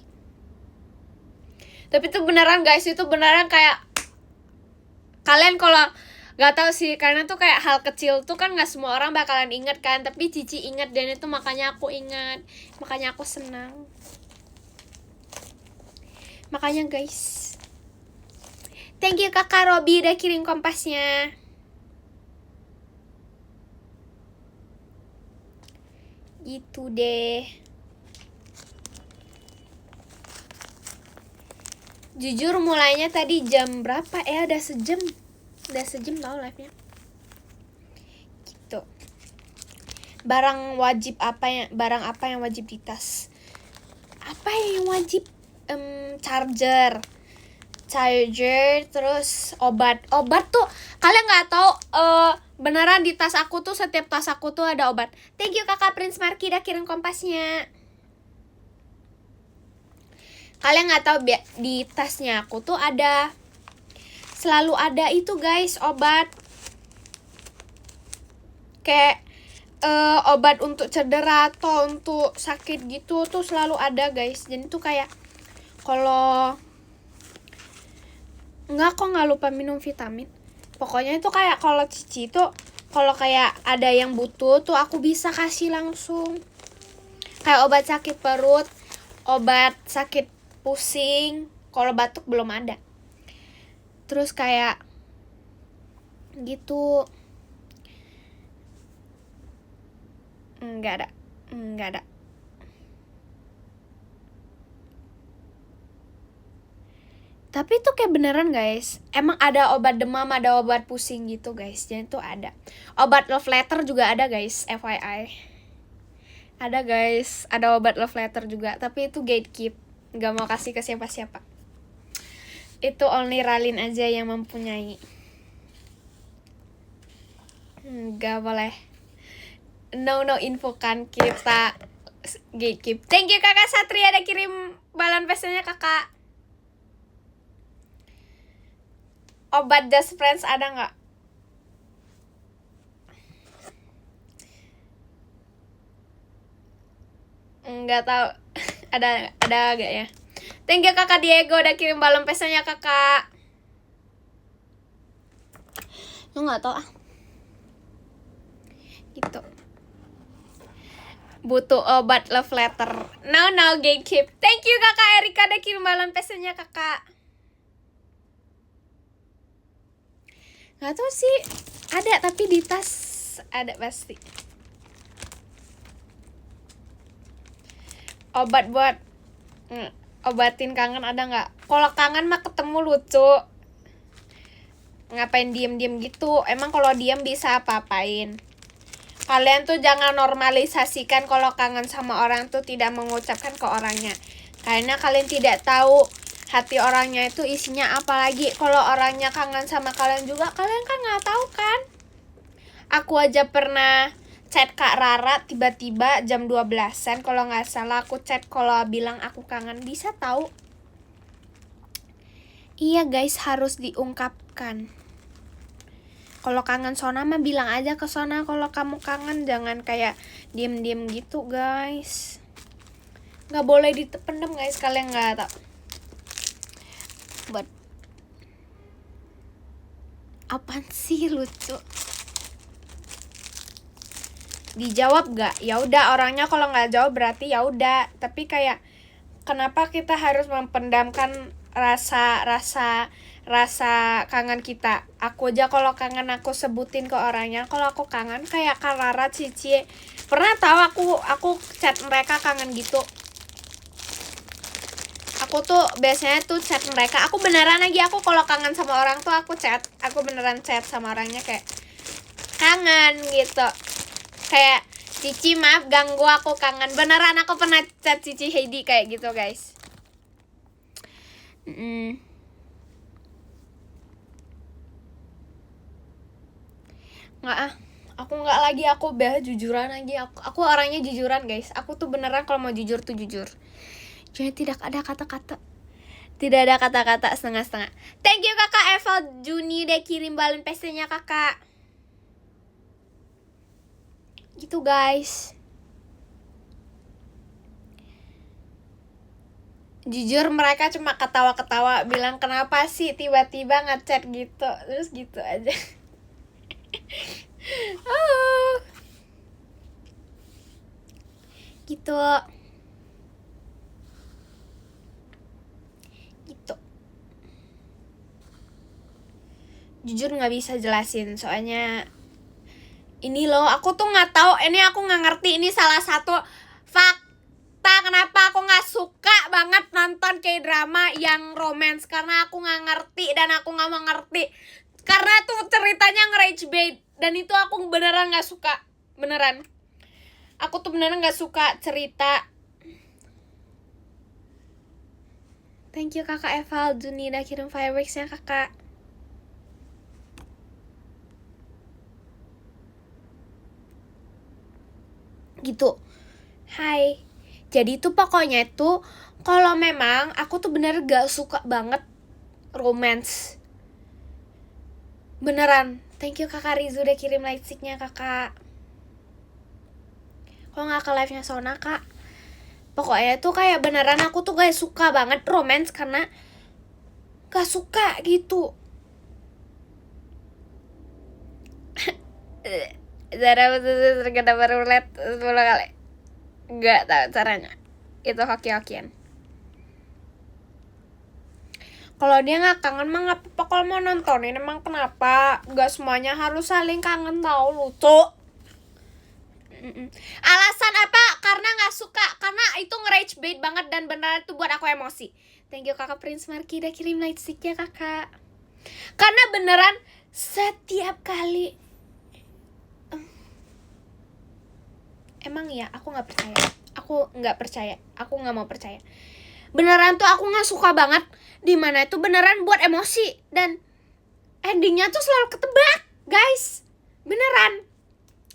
A: Tapi itu beneran guys, itu beneran kayak kalian kalau gak tahu sih, karena tuh kayak hal kecil tuh kan gak semua orang bakalan inget kan, tapi Cici inget dan itu makanya aku ingat, makanya aku senang. Makanya guys, thank you kakak Robi udah kirim kompasnya. Gitu deh. Jujur mulainya tadi jam berapa? Udah sejam tau live-nya. barang apa yang wajib di tas? Apa yang wajib? Charger, terus obat tuh kalian nggak tahu, beneran di tas aku tuh, setiap tas aku tuh ada obat. Thank you kakak Prince Marky udah kirim kompasnya. Kalian nggak tahu di tasnya aku tuh selalu ada itu guys, obat kayak obat untuk cedera atau untuk sakit gitu tuh selalu ada guys. Jadi tuh kayak kalau nggak lupa minum vitamin. Pokoknya itu kayak kalau Cici tuh kalau kayak ada yang butuh tuh aku bisa kasih langsung. Kayak obat sakit perut, obat sakit pusing, kalau batuk belum ada. Terus kayak gitu. Enggak ada. Tapi itu kayak beneran guys. Emang ada obat demam, ada obat pusing gitu guys. Jadi tuh ada. Obat love letter juga ada guys, FYI. Ada guys, ada obat love letter juga. Tapi itu gatekeep, gak mau kasih ke siapa-siapa. Itu only Ralin aja yang mempunyai. Gak boleh. No info kan kita gatekeep. Thank you kakak Satria udah kirim balon pesennya kakak. Obat Just Friends ada nggak? Nggak tahu. ada gak ya? Thank you kakak Diego udah kirim balon pesennya kakak. Lu nggak tahu gitu. Butuh obat love letter. No gatekeep. Thank you kakak Erika udah kirim balon pesennya kakak. Nggak tahu sih, ada tapi di tas ada pasti. Obat buat obatin kangen ada nggak? Kalau kangen mah ketemu lucu. Ngapain diem gitu? Emang kalau diem bisa apa-apain? Kalian tuh jangan normalisasikan kalau kangen sama orang tuh tidak mengucapkan ke orangnya. Karena kalian tidak tahu hati orangnya itu isinya apa lagi. Kalau orangnya kangen sama kalian juga, kalian kan nggak tahu kan. Aku aja pernah chat Kak Rara tiba-tiba jam 12-an kalau nggak salah aku chat kalau bilang aku kangen. Bisa tahu. Iya guys, harus diungkapkan. Kalau kangen Sona mah bilang aja ke Sona kalau kamu kangen, jangan kayak diem-diem gitu guys. Nggak boleh dipendam guys, kalian nggak tahu. But apaan sih lucu? Dijawab gak? Ya udah, orangnya kalau nggak jawab berarti ya udah. Tapi kayak kenapa kita harus mempendamkan rasa kangen kita? Aku aja kalau kangen aku sebutin ke orangnya. Kalau aku kangen kayak Karara, Cici. Pernah tahu aku chat mereka kangen gitu. Aku tuh biasanya tuh chat mereka. Aku beneran lagi, aku kalau kangen sama orang tuh aku chat. Aku beneran chat sama orangnya kayak kangen gitu. Kayak Cici maaf ganggu aku kangen. Beneran aku pernah chat Cici Heidi kayak gitu guys. Nggak aku nggak lagi, aku jujuran lagi. Aku orangnya jujuran guys. Aku tuh beneran kalau mau jujur tuh jujur. Jadi tidak ada kata-kata setengah-setengah. Thank you kakak Eval Juni udah kirim balon pestanya kakak. Gitu guys. Jujur mereka cuma ketawa-ketawa bilang kenapa sih tiba-tiba ngechat gitu. Terus gitu aja. Oh. Gitu. Jujur nggak bisa jelasin soalnya ini loh, aku tuh nggak tahu, ini aku nggak ngerti, ini salah satu fakta kenapa aku nggak suka banget nonton K-drama yang romance, karena aku nggak ngerti dan aku nggak mau ngerti karena tuh ceritanya nge-rage bait dan itu aku beneran nggak suka, beneran. Aku tuh beneran gak suka cerita. Thank you kakak Eva Alduni udah kirim fireworksnya kakak. Gitu. Hai. Jadi tuh pokoknya itu kalau memang aku tuh bener gak suka banget romance. Beneran. Thank you kakak Rizu udah kirim lightsticknya kakak. Kalau gak ke live-nya Sona kak. Pokoknya tuh kayak beneran aku tuh gak suka banget romance karena gak suka gitu. Zara betul terkena baru let 10 kali. Gak tahu caranya. Itu hoki-hokian. Kalau dia gak kangen mah gak apa-apa kalau mau nontonin. Emang kenapa? Gak semuanya harus saling kangen tau, lucu. Alasan apa? Karena gak suka. Karena itu nge-rage bait banget dan beneran itu buat aku emosi. Thank you kakak Prince Marky udah kirim lightstick ya kakak. Karena beneran setiap kali emang ya aku gak percaya. Aku gak percaya. Aku gak mau percaya. Beneran tuh aku gak suka banget. Dimana itu beneran buat emosi. Dan endingnya tuh selalu ketebak guys. Beneran.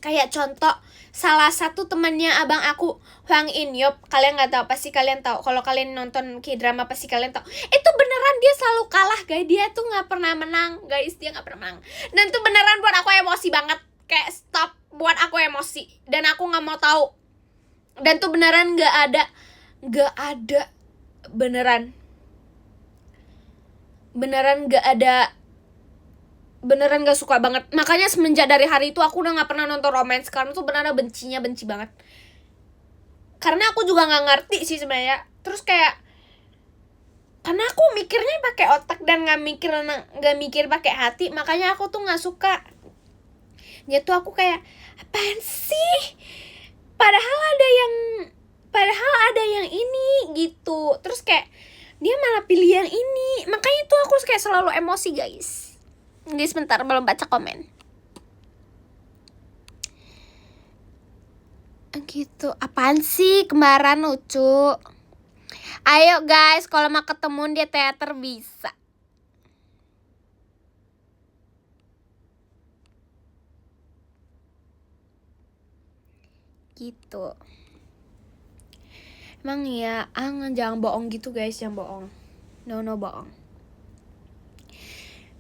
A: Kayak contoh, salah satu temannya abang aku, Hwang In Yup. Kalian gak tahu, pasti kalian tahu. Kalau kalian nonton K-drama pasti kalian tahu. Itu beneran dia selalu kalah guys. Dia tuh gak pernah menang guys. Dia gak pernah menang. Dan tuh beneran buat aku emosi banget. Kayak stop buat aku emosi. Dan aku gak mau tahu. Dan tuh beneran gak ada. Beneran gak ada. Beneran gak suka banget. Makanya semenjak dari hari itu aku udah gak pernah nonton romance. Karena tuh beneran benci banget. Karena aku juga gak ngerti sih sebenarnya. Terus kayak karena aku mikirnya pakai otak dan gak mikir pakai hati. Makanya aku tuh gak suka. Dia tuh aku kayak apaan sih? Padahal ada yang ini gitu. Terus kayak dia malah pilih yang ini. Makanya tuh aku kayak selalu emosi guys. Guys bentar belum baca komen. Gitu. Apaan sih kembaran lucu. Ayo guys kalau mau ketemu dia teater bisa. Gitu. Emang ya, jangan bohong gitu guys, jangan bohong. No bohong.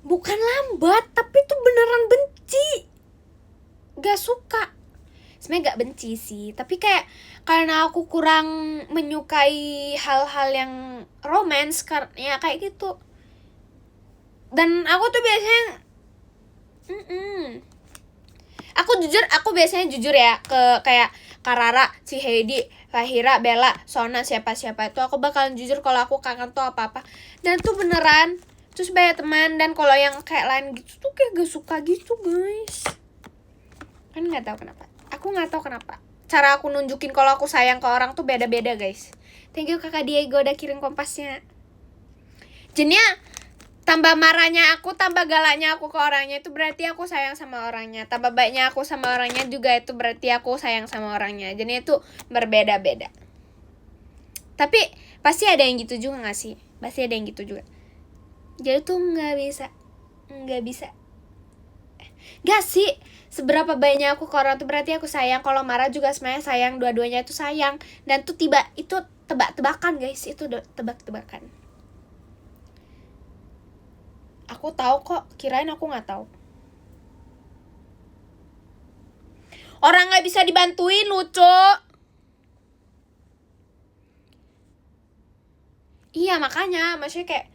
A: Bukan lambat, tapi tuh beneran benci. Gak suka. Sebenarnya gak benci sih, tapi kayak karena aku kurang menyukai hal-hal yang romance, ya kayak gitu. Dan aku tuh biasanya aku biasanya jujur ya ke kayak Karara, si Heidi, Fahira, Bella, Sona, siapa-siapa itu aku bakalan jujur kalau aku kangen tuh apa-apa. Dan tuh beneran. Terus banyak teman. Dan kalau yang kayak lain gitu tuh kayak gak suka gitu guys. Kan gak tahu kenapa. Aku gak tahu kenapa. Cara aku nunjukin kalau aku sayang ke orang tuh beda-beda guys. Thank you kakak Diego udah kirim kompasnya. Jenia, tambah marahnya aku, tambah galaknya aku ke orangnya itu berarti aku sayang sama orangnya. Tambah baiknya aku sama orangnya juga itu berarti aku sayang sama orangnya. Jadi itu berbeda-beda. Tapi pasti ada yang gitu juga gak sih? Pasti ada yang gitu juga. Jadi tuh gak bisa. Gak sih. Seberapa baiknya aku ke orang tuh berarti aku sayang. Kalau marah juga sebenarnya sayang. Dua-duanya itu sayang. Dan tuh itu tebak-tebakan guys. Itu tebak-tebakan. Aku tahu kok, kirain aku nggak tahu. Orang nggak bisa dibantuin, lucu. Iya makanya, maksudnya kayak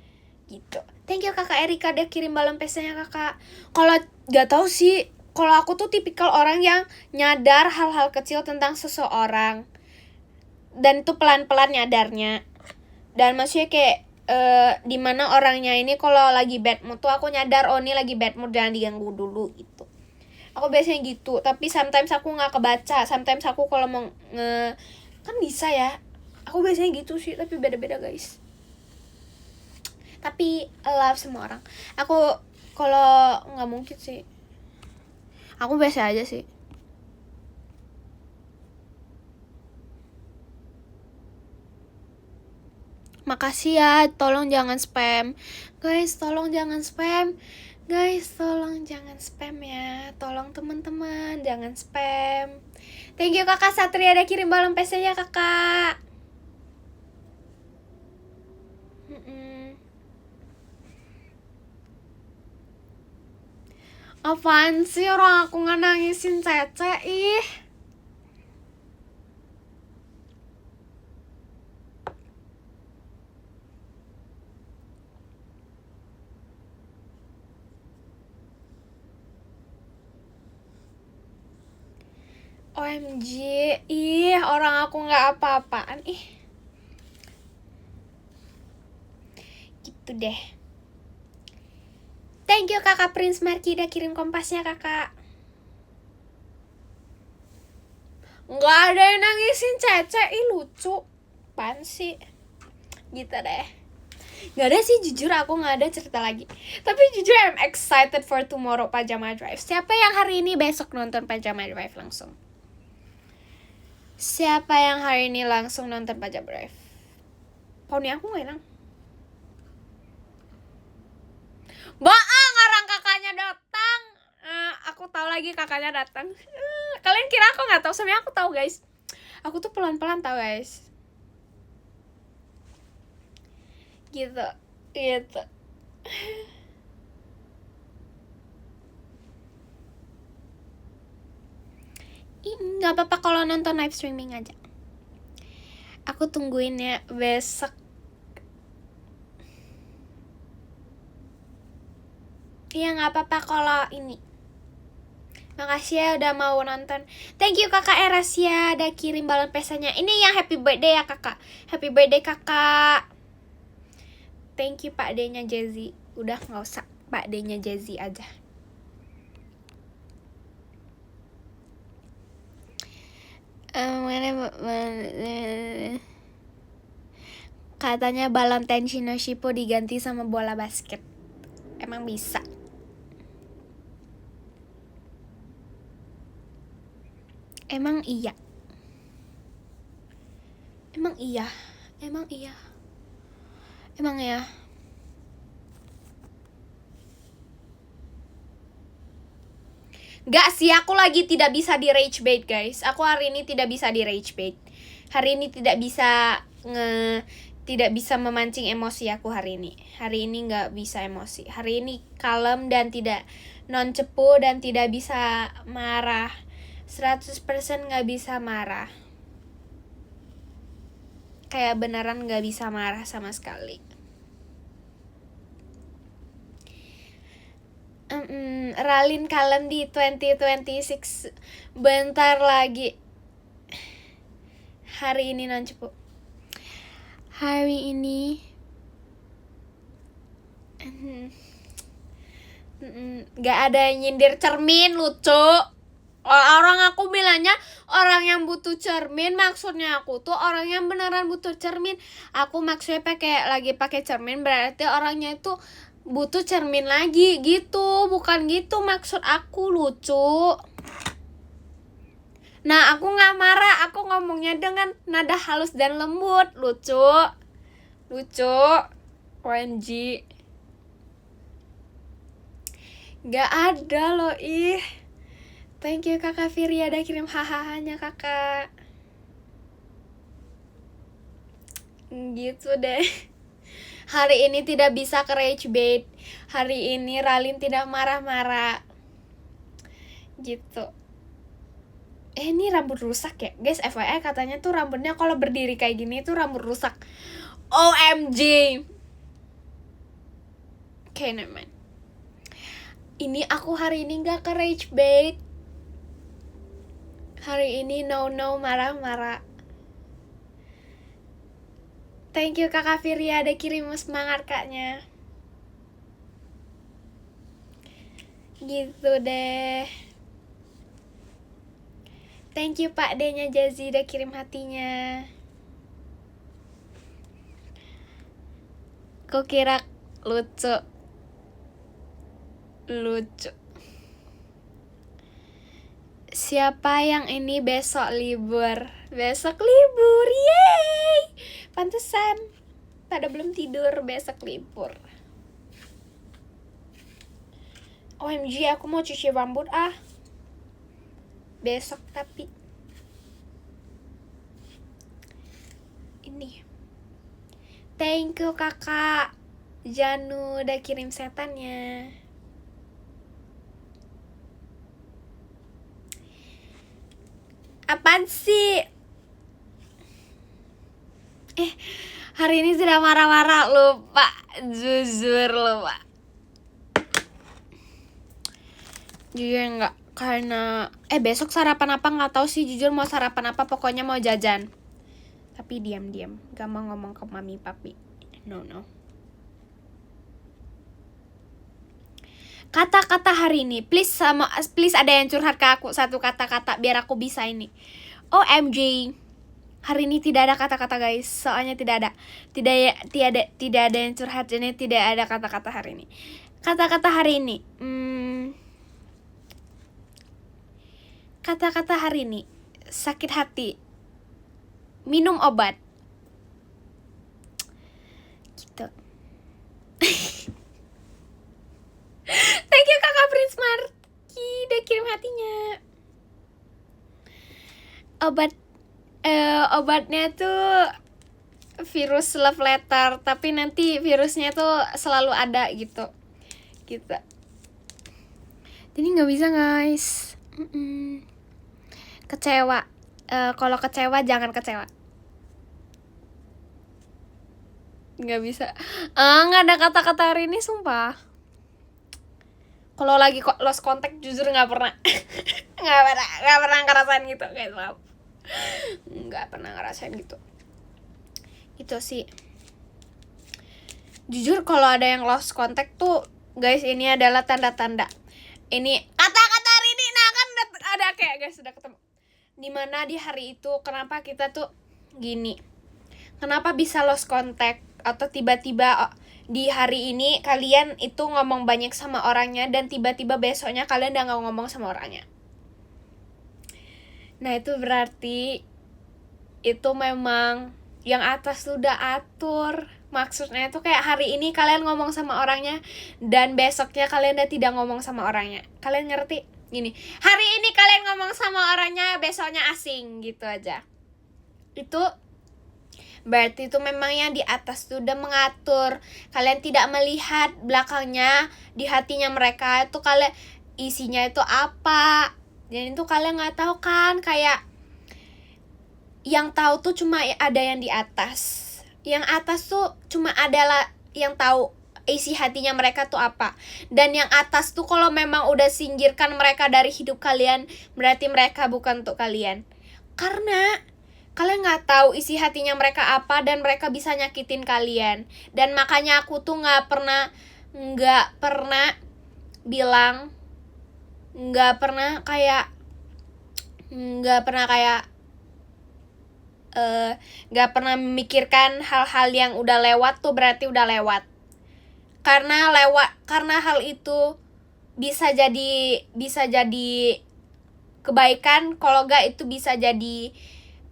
A: gitu. Thank you kakak Erika udah kirim balon pestanya kakak. Kalau nggak tahu sih, kalau aku tuh tipikal orang yang nyadar hal-hal kecil tentang seseorang. Dan tuh pelan-pelan nyadarnya. Dan maksudnya kayak dimana orangnya ini kalau lagi bad mood tuh aku nyadar oh ini lagi bad mood jangan diganggu dulu gitu. Aku biasanya gitu, tapi sometimes aku nggak kebaca, sometimes aku kalau mau kan bisa ya. Aku biasanya gitu sih, tapi beda-beda guys. Tapi love semua orang. Aku kalau nggak mungkin sih. Aku biasa aja sih. Makasih ya, tolong jangan spam. Guys, tolong jangan spam. Guys, tolong jangan spam ya. Tolong teman-teman, jangan spam. Thank you Kakak Satria udah kirim balon PC-nya, Kakak. Apaan sih, orang aku nggak nangisin Cece, ih. OMG, ih, orang aku nggak apa-apaan, ih. Gitu deh. Thank you Kakak Prince Marky udah kirim kompasnya, Kakak. Nggak ada yang nangisin Cece, ih lucu. Apaan sih? Gitu deh. Nggak ada sih, jujur aku nggak ada cerita lagi. Tapi jujur I'm excited for tomorrow Pajama Drive. Siapa yang hari ini besok nonton Pajama Drive langsung? Siapa yang hari ini langsung nonton Pajama Drive? Poni aku nggak hilang. Ngarang kakaknya datang. Aku tahu lagi kakaknya datang. Kalian kira aku nggak tahu? Sebenarnya aku tahu guys. Aku tuh pelan-pelan tahu guys. Gitu. Nggak apa-apa kalau nonton live streaming aja. Aku tungguin ya besok. Iya nggak apa-apa kalau ini. Makasih ya udah mau nonton. Thank you Kakak Erasia udah kirim balon pesanya. Ini yang happy birthday ya Kakak. Happy birthday Kakak. Thank you Pak D-nya Jazzy. Udah nggak usah Pak D-nya Jazzy aja. Katanya balon Tenshi no Shippo diganti sama bola basket. Emang bisa? Emang iya. Gak sih, aku lagi tidak bisa di rage bait guys. Aku hari ini tidak bisa di rage bait. Hari ini tidak bisa memancing emosi aku hari ini. Hari ini gak bisa emosi. Hari ini kalem dan tidak non cepu dan tidak bisa marah. 100% gak bisa marah. Kayak beneran gak bisa marah sama sekali. Ralin kalem di 2026. Bentar lagi. Hari ini non cepu. Hari ini gak ada yang nyindir cermin, lucu. Orang aku bilangnya orang yang butuh cermin, maksudnya aku tuh orang yang beneran butuh cermin. Aku maksudnya lagi pakai cermin berarti orangnya itu butuh cermin lagi gitu, bukan gitu maksud aku, lucu. Nah aku nggak marah, aku ngomongnya dengan nada halus dan lembut, lucu. OMG. Gak ada loh, ih. Thank you Kakak Firya udah kirim hahaha-nya Kakak. Gitu deh. Hari ini tidak bisa ke rage bait. Hari ini Ralin tidak marah-marah. Gitu. Ini rambut rusak ya? Guys, FYI katanya tuh rambutnya kalau berdiri kayak gini tuh rambut rusak. OMG. Okay, never mind. Ini aku hari ini gak ke rage bait. Hari ini no marah-marah. Thank you Kakak Firya ada kirim semangat kaknya. Gitu deh. Thank you Pak D-nya Jazzy udah kirim hatinya. Kok kira lucu. Siapa yang ini besok libur? Yeay! Pantesan. pada belum tidur, besok libur. OMG, aku mau cuci rambut besok. Tapi ini, thank you kakak Janu udah kirim setannya. Apaan sih? Hari ini sudah marah-marah, lupa. Jujur lupa. Jujur enggak, karena besok sarapan apa nggak tahu sih, jujur mau sarapan apa, pokoknya mau jajan. Tapi diam-diam, gak mau ngomong ke mami papi. No. Kata-kata hari ini, please ada yang curhat ke aku satu kata-kata biar aku bisa ini. OMG. Hari ini tidak ada kata-kata guys, soalnya tidak ada yang curhat, jadi tidak ada kata-kata hari ini. Kata-kata hari ini, kata-kata hari ini, sakit hati, minum obat, gitu. Thank you kakak Prince Marky udah kirim hatinya. Obatnya tuh virus love letter, tapi nanti virusnya tuh selalu ada gitu. Jadi nggak bisa guys. Kecewa. Kalau kecewa jangan kecewa. Nggak bisa. Nggak ada kata-kata hari ini sumpah. Kalau lagi lost contact jujur nggak pernah. nggak pernah ngerasain gitu guys, maaf. Nggak pernah ngerasain gitu. Itu sih. Jujur kalau ada yang lost contact tuh guys, ini adalah tanda-tanda. Ini kata-kata hari ini, nah kan ada kayak guys sudah ketemu. Dimana di hari itu kenapa kita tuh gini, kenapa bisa lost contact, atau tiba-tiba di hari ini kalian itu ngomong banyak sama orangnya dan tiba-tiba besoknya kalian udah gak ngomong sama orangnya. Nah itu berarti itu memang yang atas tuh udah atur. Maksudnya itu kayak hari ini kalian ngomong sama orangnya dan besoknya kalian udah tidak ngomong sama orangnya. Kalian ngerti? Gini, hari ini kalian ngomong sama orangnya, besoknya asing gitu aja. Itu berarti itu memang yang di atas tuh udah mengatur. Kalian tidak melihat belakangnya, di hatinya mereka itu kalian isinya itu apa. Dan itu kalian nggak tahu kan, kayak yang tahu tuh cuma ada yang di atas. Yang atas tuh cuma adalah yang tahu isi hatinya mereka tuh apa. Dan yang atas tuh kalau memang udah singkirkan mereka dari hidup kalian, berarti mereka bukan untuk kalian. Karena kalian nggak tahu isi hatinya mereka apa dan mereka bisa nyakitin kalian. Dan makanya aku tuh nggak pernah bilang, nggak pernah memikirkan hal-hal yang udah lewat tuh berarti udah lewat. Karena hal itu bisa jadi kebaikan, kalau enggak itu bisa jadi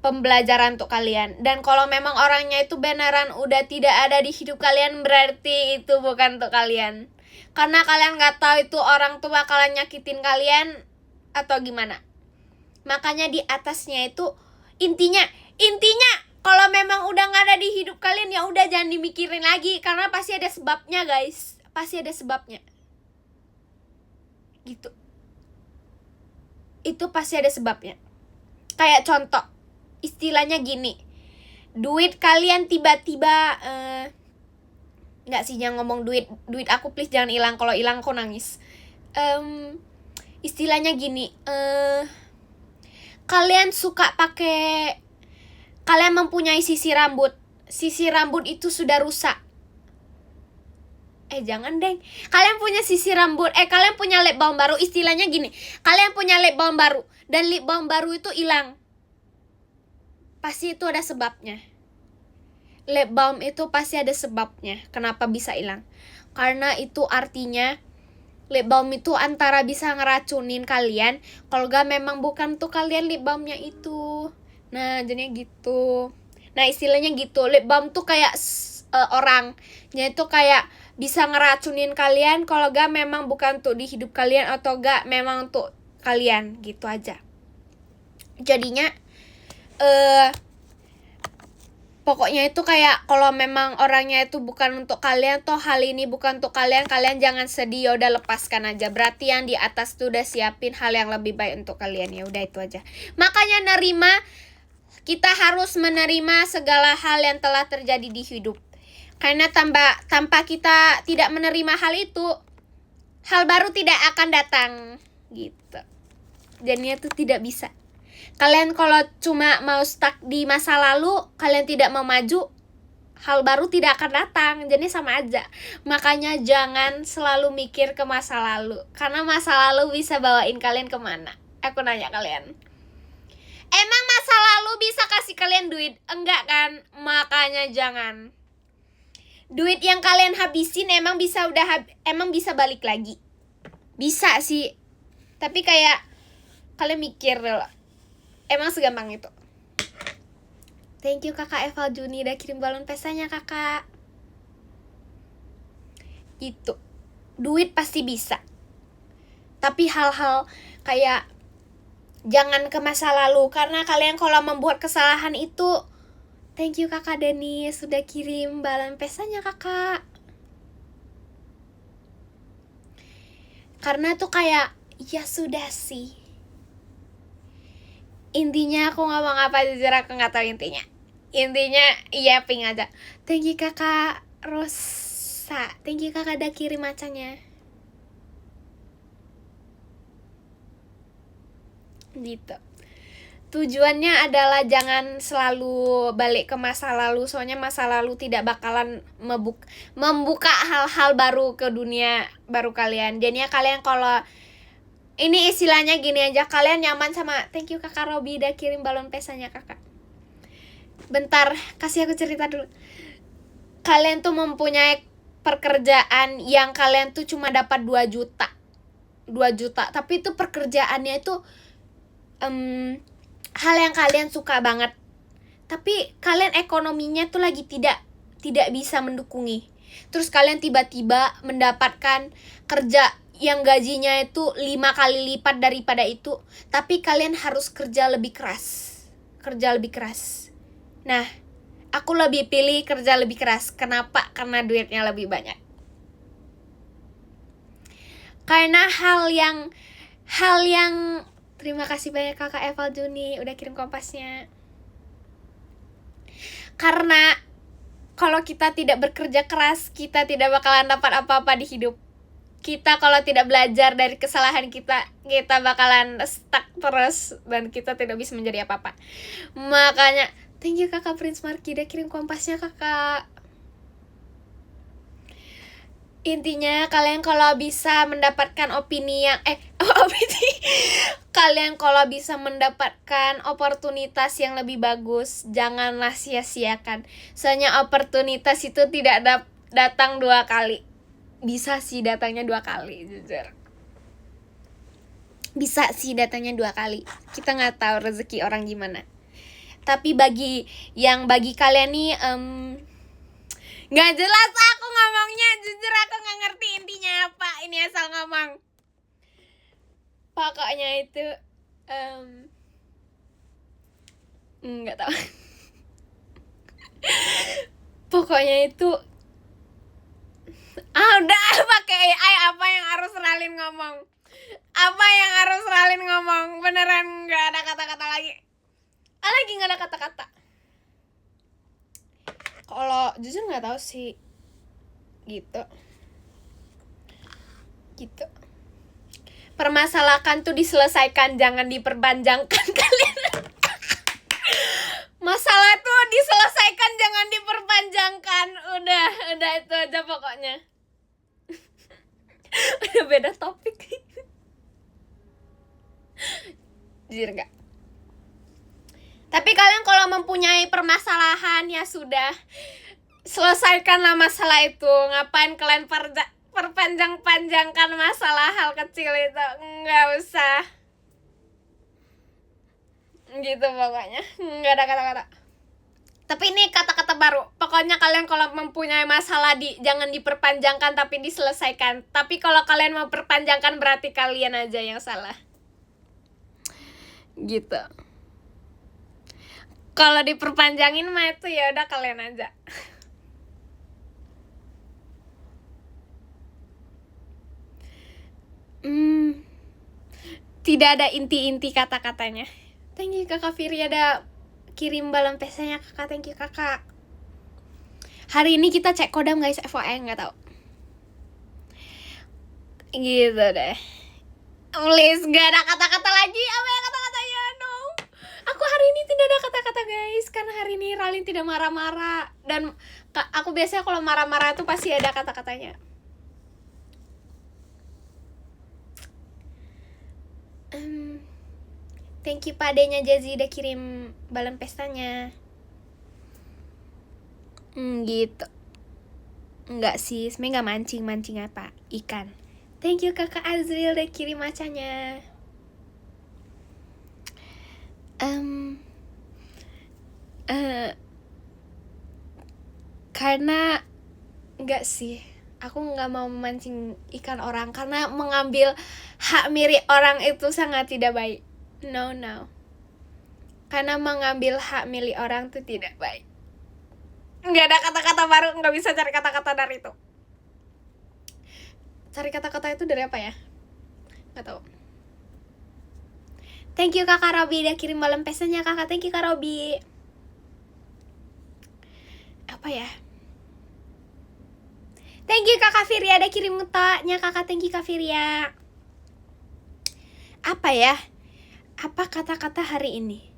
A: pembelajaran untuk kalian. Dan kalau memang orangnya itu beneran udah tidak ada di hidup kalian, berarti itu bukan untuk kalian. Karena kalian nggak tahu itu orang tuh bakalan nyakitin kalian atau gimana. Makanya di atasnya itu intinya kalau memang udah nggak ada di hidup kalian, ya udah jangan dimikirin lagi, karena pasti ada sebabnya guys, pasti ada sebabnya. Gitu. Itu pasti ada sebabnya. Kayak contoh, istilahnya gini, duit kalian tiba-tiba nggak sih, jangan ngomong duit aku please jangan hilang, kalau hilang aku nangis. Istilahnya gini, kalian mempunyai sisir rambut itu sudah rusak. Jangan deng. Kalian punya sisir rambut, kalian punya lip balm baru, istilahnya gini, kalian punya lip balm baru dan lip balm baru itu hilang. Pasti itu ada sebabnya. Lip balm itu pasti ada sebabnya kenapa bisa hilang. Karena itu artinya lip balm itu antara bisa ngeracunin kalian, kalau gak memang bukan tuh kalian lip balmnya itu. Nah jadinya gitu. Nah istilahnya gitu, lip balm tuh kayak orangnya itu kayak bisa ngeracunin kalian kalau gak memang bukan untuk di hidup kalian atau gak memang untuk kalian gitu aja. Jadinya pokoknya itu kayak kalau memang orangnya itu bukan untuk kalian, toh hal ini bukan untuk kalian, kalian jangan sedih, ya udah lepaskan aja. Berarti yang di atas tuh udah siapin hal yang lebih baik untuk kalian, ya udah itu aja. Makanya kita harus menerima segala hal yang telah terjadi di hidup. Karena tanpa kita tidak menerima hal itu, hal baru tidak akan datang gitu. Dan itu tidak bisa. Kalian kalau cuma mau stuck di masa lalu, kalian tidak mau maju, hal baru tidak akan datang. Jadi sama aja. Makanya jangan selalu mikir ke masa lalu, karena masa lalu bisa bawain kalian kemana. Aku nanya kalian, emang masa lalu bisa kasih kalian duit? Enggak kan? Makanya jangan. Duit yang kalian habisin emang bisa balik lagi. Bisa sih. Tapi kayak kalian mikir dulu, emang segampang itu? Thank you kakak Eva Juni udah kirim balon pesanya kakak. Itu duit pasti bisa. Tapi hal-hal kayak jangan ke masa lalu, karena kalian kalau membuat kesalahan itu. Thank you kakak Denis sudah kirim balon pesanya kakak. Karena tuh kayak ya sudah sih. Intinya aku ngomong apa jujur aku gak tahu intinya. Intinya iya ping aja. Thank you kakak Rosa. Thank you kakak udah kirim macanya. Gitu. Tujuannya adalah jangan selalu balik ke masa lalu. Soalnya masa lalu tidak bakalan membuka hal-hal baru ke dunia baru kalian. Jadinya kalian kalau ini istilahnya gini aja, kalian nyaman sama. Thank you kakak Robi udah kirim balon pesanya kakak. Bentar, kasih aku cerita dulu. Kalian tuh mempunyai pekerjaan yang kalian tuh cuma dapat 2 juta. Tapi itu pekerjaannya itu hal yang kalian suka banget. Tapi kalian ekonominya tuh lagi tidak bisa mendukungi. Terus kalian tiba-tiba mendapatkan kerja yang gajinya itu 5 kali lipat daripada itu, tapi kalian harus kerja lebih keras. Nah, aku lebih pilih kerja lebih keras. Kenapa? Karena duitnya lebih banyak. Karena hal yang terima kasih banyak kakak Eva Juni udah kirim kompasnya. Karena kalau kita tidak bekerja keras, kita tidak bakalan dapat apa-apa di hidup. Kita kalau tidak belajar dari kesalahan kita bakalan stuck terus dan kita tidak bisa menjadi apa-apa. Makanya thank you kakak Prince Marky udah kirim kompasnya kakak. Intinya kalian kalau bisa mendapatkan kalian kalau bisa mendapatkan oportunitas yang lebih bagus, janganlah sia-siakan. Soalnya oportunitas itu tidak datang 2 kali. Bisa sih datangnya 2 kali, jujur. Bisa sih datangnya 2 kali. Kita nggak tahu rezeki orang gimana. Tapi bagi kalian nih nggak jelas aku ngomongnya, jujur aku nggak ngerti intinya apa. Ini asal ngomong. Pokoknya itu nggak tahu. Pokoknya itu udah pakai AI. Apa yang harus Ralin ngomong? Beneran nggak ada kata-kata lagi. Lagi nggak ada kata-kata. Kalau jujur nggak tahu sih. Gitu. Permasalahan tuh diselesaikan, jangan diperpanjangkan kalian. Masalah tuh diselesaikan, jangan diperpanjangkan. Udah itu aja pokoknya. Udah beda topik. Jujur gak? Tapi kalian kalau mempunyai permasalahan, ya sudah, selesaikanlah masalah itu. Ngapain kalian perpanjang-panjangkan masalah hal kecil itu? Nggak usah. Gitu pokoknya. Nggak ada kata-kata. Tapi ini kata-kata
B: kata-kata baru. Pokoknya kalian kalau mempunyai masalah jangan diperpanjangkan tapi diselesaikan. Tapi kalau kalian mau perpanjangkan berarti kalian aja yang salah. Gitu. Kalau diperpanjangin mah itu ya udah kalian aja. Tidak ada inti-inti kata-katanya. Thank you Kakak Firi ada kirim balon pesanya Kakak. Thank you Kakak. Hari ini kita cek kodam guys, FYI nggak tahu. Gitu deh. Please gak ada kata-kata lagi. Apa ya kata-katanya? No. Aku hari ini tidak ada kata-kata guys, karena hari ini Ralin tidak marah-marah. Dan aku biasanya kalau marah-marah tuh pasti ada kata-katanya. Thank you Pak Adenya Jazi udah kirim balon pestanya. Gitu. Enggak sih, sebenernya gak mancing apa, ikan. Thank you Kakak Azril udah kirim macanya. Karena enggak sih, aku nggak mau memancing ikan orang, karena mengambil hak milik orang itu sangat tidak baik. No. Karena mengambil hak milik orang itu tidak baik. Nggak ada kata-kata baru, nggak bisa cari kata-kata dari itu. Cari kata-kata itu dari apa ya? Nggak tahu. Thank you Kakak Robi udah kirim balon pesennya Kakak. Thank you Kak Robi. Apa ya? Thank you Kakak Firia ada kirim ngetoknya Kakak. Thank you Kak Firia. Apa ya? Apa kata-kata hari ini?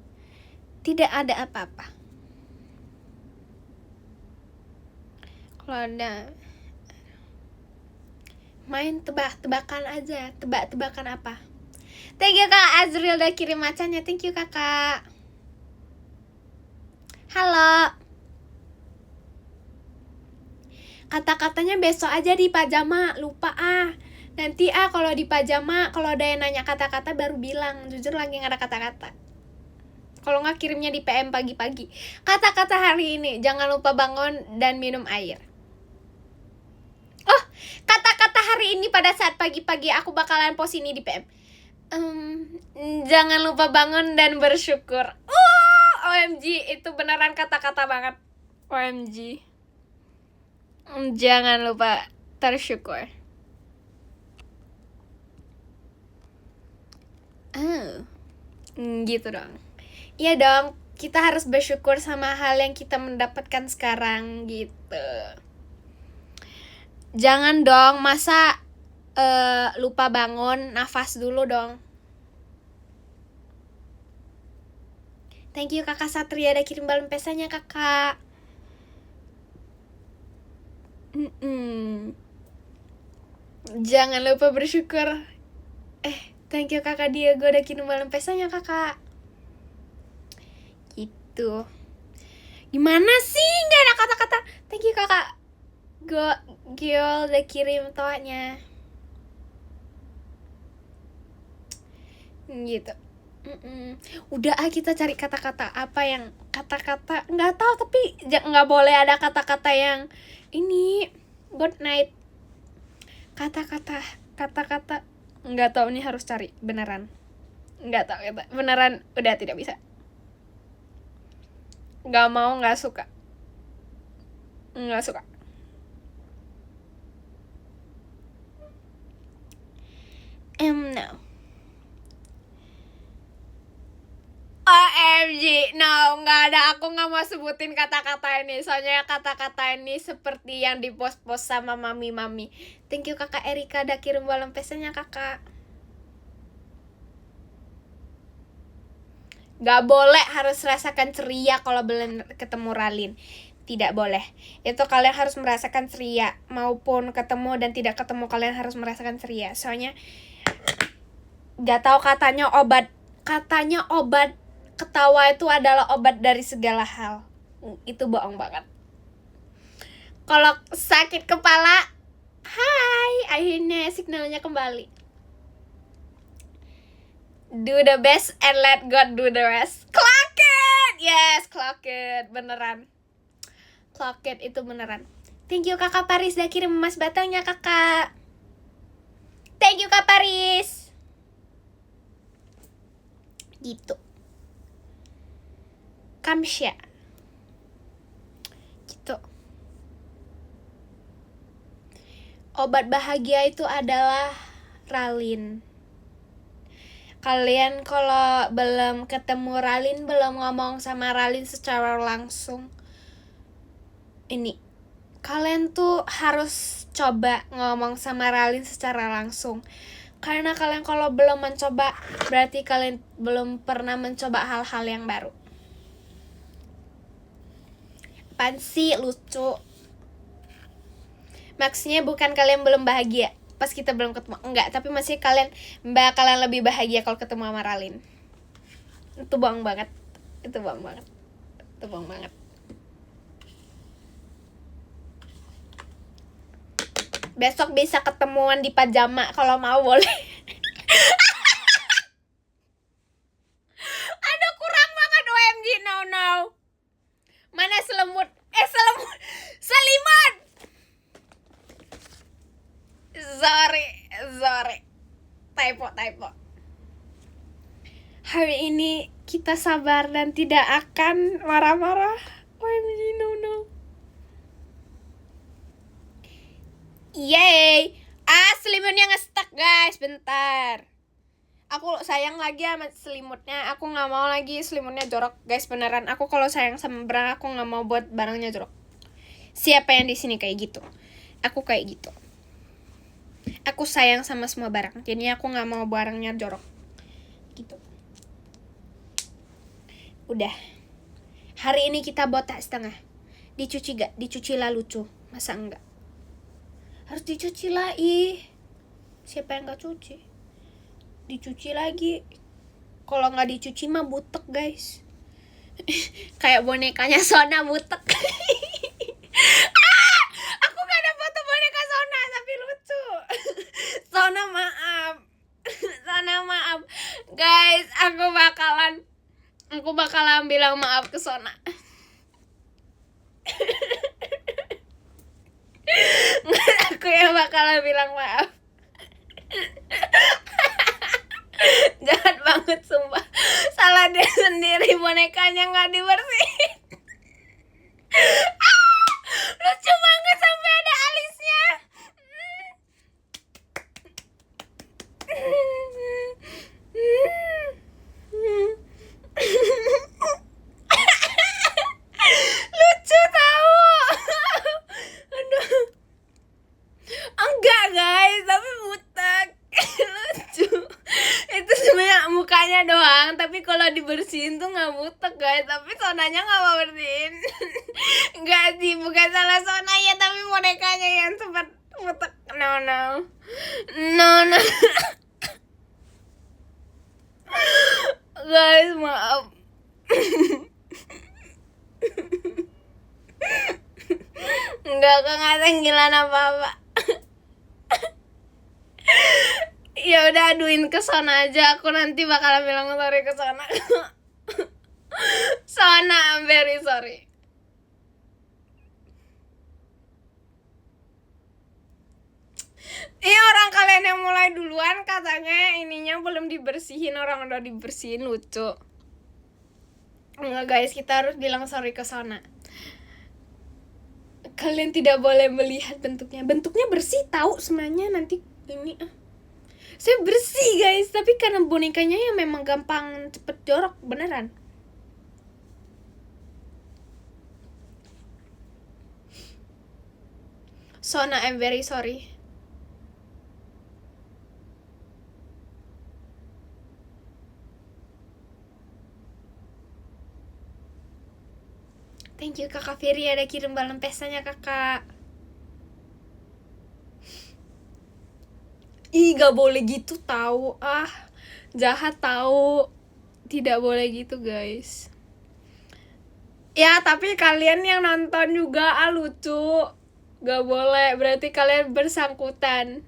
B: Tidak ada apa-apa. Kalau ada main tebak-tebakan aja. Tebak-tebakan apa? Thank you Kak Azril udah kirim macanya. Thank you Kakak. Halo. Kata-katanya besok aja di pajama. Lupa nanti kalau di pajama kalau ada yang nanya kata-kata baru bilang. Jujur lagi gak ada kata-kata. Kalau gak kirimnya di PM pagi-pagi. Kata-kata hari ini, jangan lupa bangun dan minum air. Oh, kata-kata hari ini pada saat pagi-pagi aku bakalan post ini di PM. Jangan lupa bangun dan bersyukur. OMG, itu beneran kata-kata banget. OMG. Jangan lupa tersyukur. Gitu dong. Iya dong, kita harus bersyukur sama hal yang kita mendapatkan sekarang gitu. Jangan dong, masa lupa bangun, nafas dulu dong. Thank you Kakak Satria udah kirim balon pesanya Kakak. Jangan lupa bersyukur. Thank you Kakak Diego udah kirim balon pesanya Kakak. Gitu. Gimana sih? Gak ada kata-kata. Thank you Kakak Giol udah kirim toanya. Gitu. Udah kita cari kata-kata apa yang kata-kata nggak tahu, tapi nggak boleh ada kata-kata yang ini good night. Kata-kata nggak tahu, nih harus cari beneran. Nggak tahu beneran, udah tidak bisa. Nggak mau, nggak suka. No. OMG, no, nggak ada. Aku nggak mau sebutin kata-kata ini. Soalnya kata-kata ini seperti yang dipost-post sama mami-mami. Thank you Kakak Erika udah kirim balon pesennya Kakak. Gak boleh harus rasakan ceria kalau belum ketemu Ralin. Tidak boleh. Itu kalian harus merasakan ceria. Maupun ketemu dan tidak ketemu, kalian harus merasakan ceria. Soalnya gak tahu, katanya obat ketawa itu adalah obat dari segala hal. Itu bohong banget. Kalau sakit kepala, hai, akhirnya signalnya kembali. Do the best and let God do the rest. Clock it! Yes, clock it. Beneran. clock it, itu beneran. Thank you Kakak Paris udah kirim emas batangnya kakak. Thank you Kak Paris. Gitu. Kamsya. Gitu. Obat bahagia itu adalah Ralin. Kalian kalau belum ketemu Ralin, belum ngomong sama Ralin secara langsung, ini kalian tuh harus coba ngomong sama Ralin secara langsung. Karena kalian kalau belum mencoba, berarti kalian belum pernah mencoba hal-hal yang baru. Apaan sih, lucu. Maksudnya bukan kalian belum bahagia pas kita belum ketemu, enggak, tapi masih kalian bakalan lebih bahagia kalau ketemu sama Ralin. Itu bohong banget. Itu bohong banget. Itu bohong banget. Besok bisa ketemuan di pajama kalau mau, boleh. Aduh, kurang banget OMG, no. Mana selimut? Selimut. Sorry. Typo. Hari ini kita sabar dan tidak akan marah-marah. OMG, no. Yeay. Selimutnya nge-stuck guys, bentar. Aku sayang lagi sama selimutnya. Aku gak mau lagi selimutnya jorok guys, beneran. Aku kalau sayang sama barang, aku gak mau buat barangnya jorok. Siapa yang di sini kayak gitu? Aku kayak gitu. Aku sayang sama semua barang, jadi aku gak mau barangnya jorok. Gitu. Udah. Hari ini kita botak setengah. Dicuci gak? Dicuci lah lucu. Masa enggak? Harus dicuci lah, siapa yang gak cuci? Dicuci lagi. Kalau gak dicuci mah butek guys. Kayak bonekanya Sona butek. Aku gak ada foto boneka Sona, tapi lucu. Sona maaf guys, aku bakalan bilang maaf ke Sona. Aku yang bakalan bilang maaf. Jahat banget sumpah. Salah dia sendiri, bonekanya gak dibersihin. Lucu banget sampai ada alisnya. Lucu tahu. Aduh. Enggak guys, tapi butek. Lucu. Itu sebenarnya mukanya doang, tapi kalau dibersihin tuh nggak butek guys. Tapi Sonanya nggak mau bersihin. Nggak sih, bukan salah Sona ya, tapi bonekanya yang sempat butek. No. Guys, maaf. Nggak kengasihan apa-apa. Ya udah, aduin ke Sona aja. Aku nanti bakalan bilang sorry ke Sona. Sona, I'm very sorry. Ini orang kalian yang mulai duluan katanya ininya belum dibersihin, orang udah dibersihin, lucu. Enggak guys, kita harus bilang sorry ke Sona. Kalian tidak boleh melihat bentuknya. Bentuknya bersih tahu semuanya, nanti ini saya bersih guys, tapi karena bonekanya yang memang gampang cepet jorok beneran. Sona, I'm very sorry. Thank you Kakak Firi ada kirim balon pestanya kakak. Gak boleh gitu tahu. Jahat tahu. Tidak boleh gitu guys. Ya tapi kalian yang nonton juga lucu. Gak boleh, berarti kalian bersangkutan.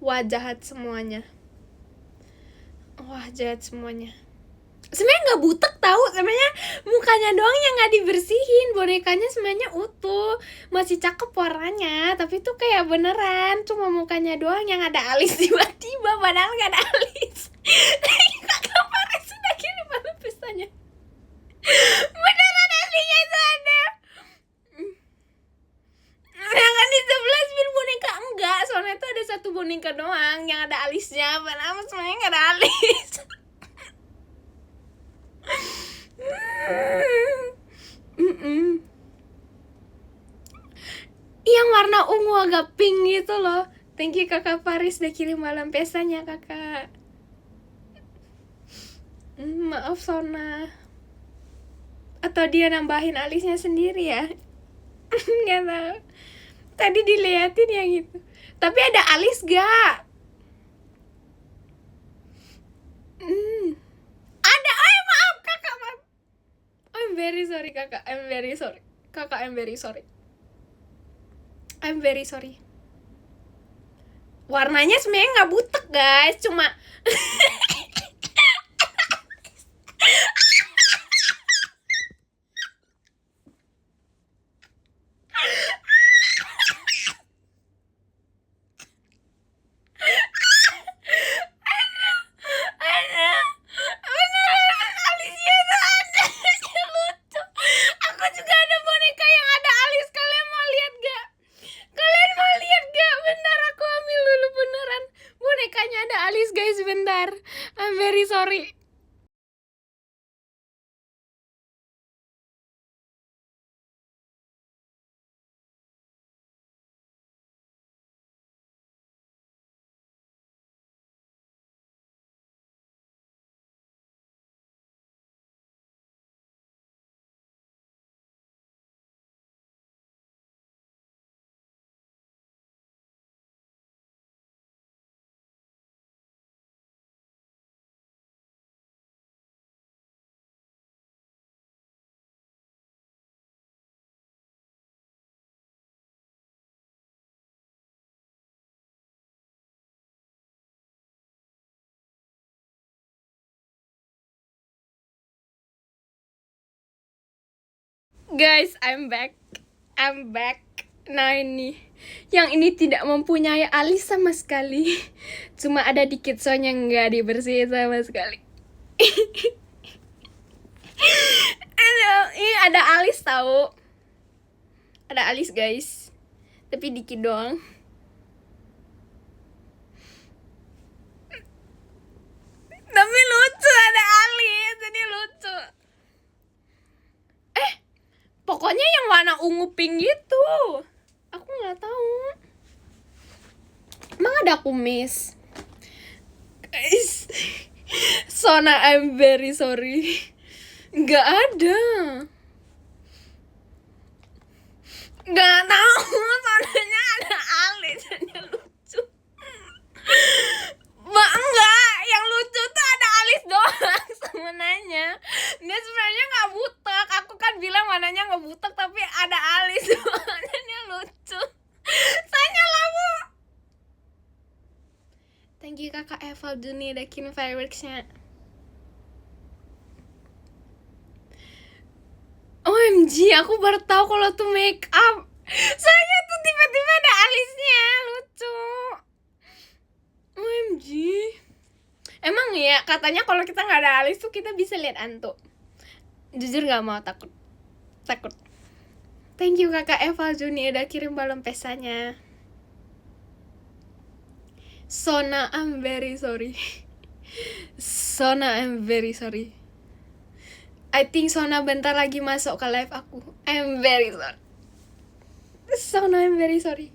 B: Wah jahat semuanya. Sebenarnya nggak butek tahu, sebenarnya mukanya doang yang nggak dibersihin, bonekanya sebenarnya utuh, masih cakep warnanya, tapi tuh kayak beneran cuma mukanya doang yang ada alis tiba-tiba, padahal nggak ada alis. Kakak Paris sudah kirim malam pestanya. Beneran aslinya itu ada. Sedangkan di sebelah bir boneka enggak, soalnya tuh ada satu boneka doang yang ada alisnya, padahal sebenarnya nggak ada alis. Yang warna ungu agak pink gitu loh. Thank you kakak Paris udah kirim malam pestanya kakak. Maaf Sona. Atau dia nambahin alisnya sendiri ya. Gak tahu. Tadi diliatin ya gitu. Tapi ada alis gak? Ada. Maaf kakak, maaf. I'm very sorry kakak. I'm very sorry. Kakak, I'm very sorry. I'm very sorry. Warnanya sebenarnya nggak butek guys, cuma alisnya tuh ada. Lucu. Aku juga ada boneka yang ada alis. Kalian mau lihat gak? Bentar aku ambil dulu beneran. Bonekanya ada alis guys, bentar. I'm very sorry. Guys, I'm back. Nah ini, yang ini tidak mempunyai alis sama sekali. Cuma ada dikit soalnya nggak dibersihin sama sekali. Ini ada alis tahu. Ada alis guys. Tapi dikit doang. Tapi lucu, ada alis. Jadi lucu. Pokoknya yang warna ungu pink gitu. Aku nggak tahu. Emang ada kumis? Guys, Sona, I'm very sorry. Nggak ada. Nggak tahu. Sonanya ada alis. Dia lucu. Enggak, yang lucu tuh ada alis doang sebenarnya. Dia sebenarnya nggak butek. Aku kan bilang warnanya nggak butek, tapi ada alis doang. Dia lucu. Tanya lah bu. Thank you kakak Eva Juni udah kirim fireworksnya. OMG, aku baru tahu kalau tuh make up. Soalnya tuh tiba-tiba ada alisnya, lucu. OMG. Emang ya katanya kalau kita nggak ada alis tuh kita bisa lihat hantu. Jujur nggak mau, takut. Thank you kakak Eva Juni udah kirim balon pestanya. Sona, I'm very sorry. Sona, I'm very sorry. I think Sona bentar lagi masuk ke live aku. I'm very sorry. Sona, I'm very sorry.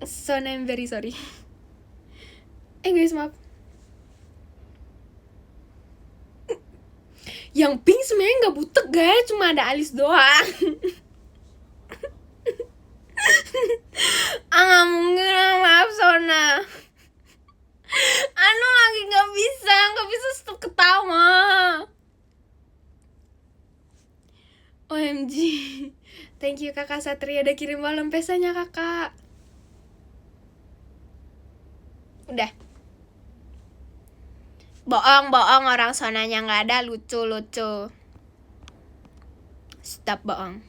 B: Sona, I'm very sorry. Guys, maaf. Yang pink sebenarnya nggak butek guys, cuma ada alis doang. Nggak mungkin, maaf Sona. Anu lagi nggak bisa stop ketawa. OMG. Thank you kakak Satria udah kirim balon pestanya kakak. Udah. Bohong orang Sonanya nggak ada, lucu. Stop bohong.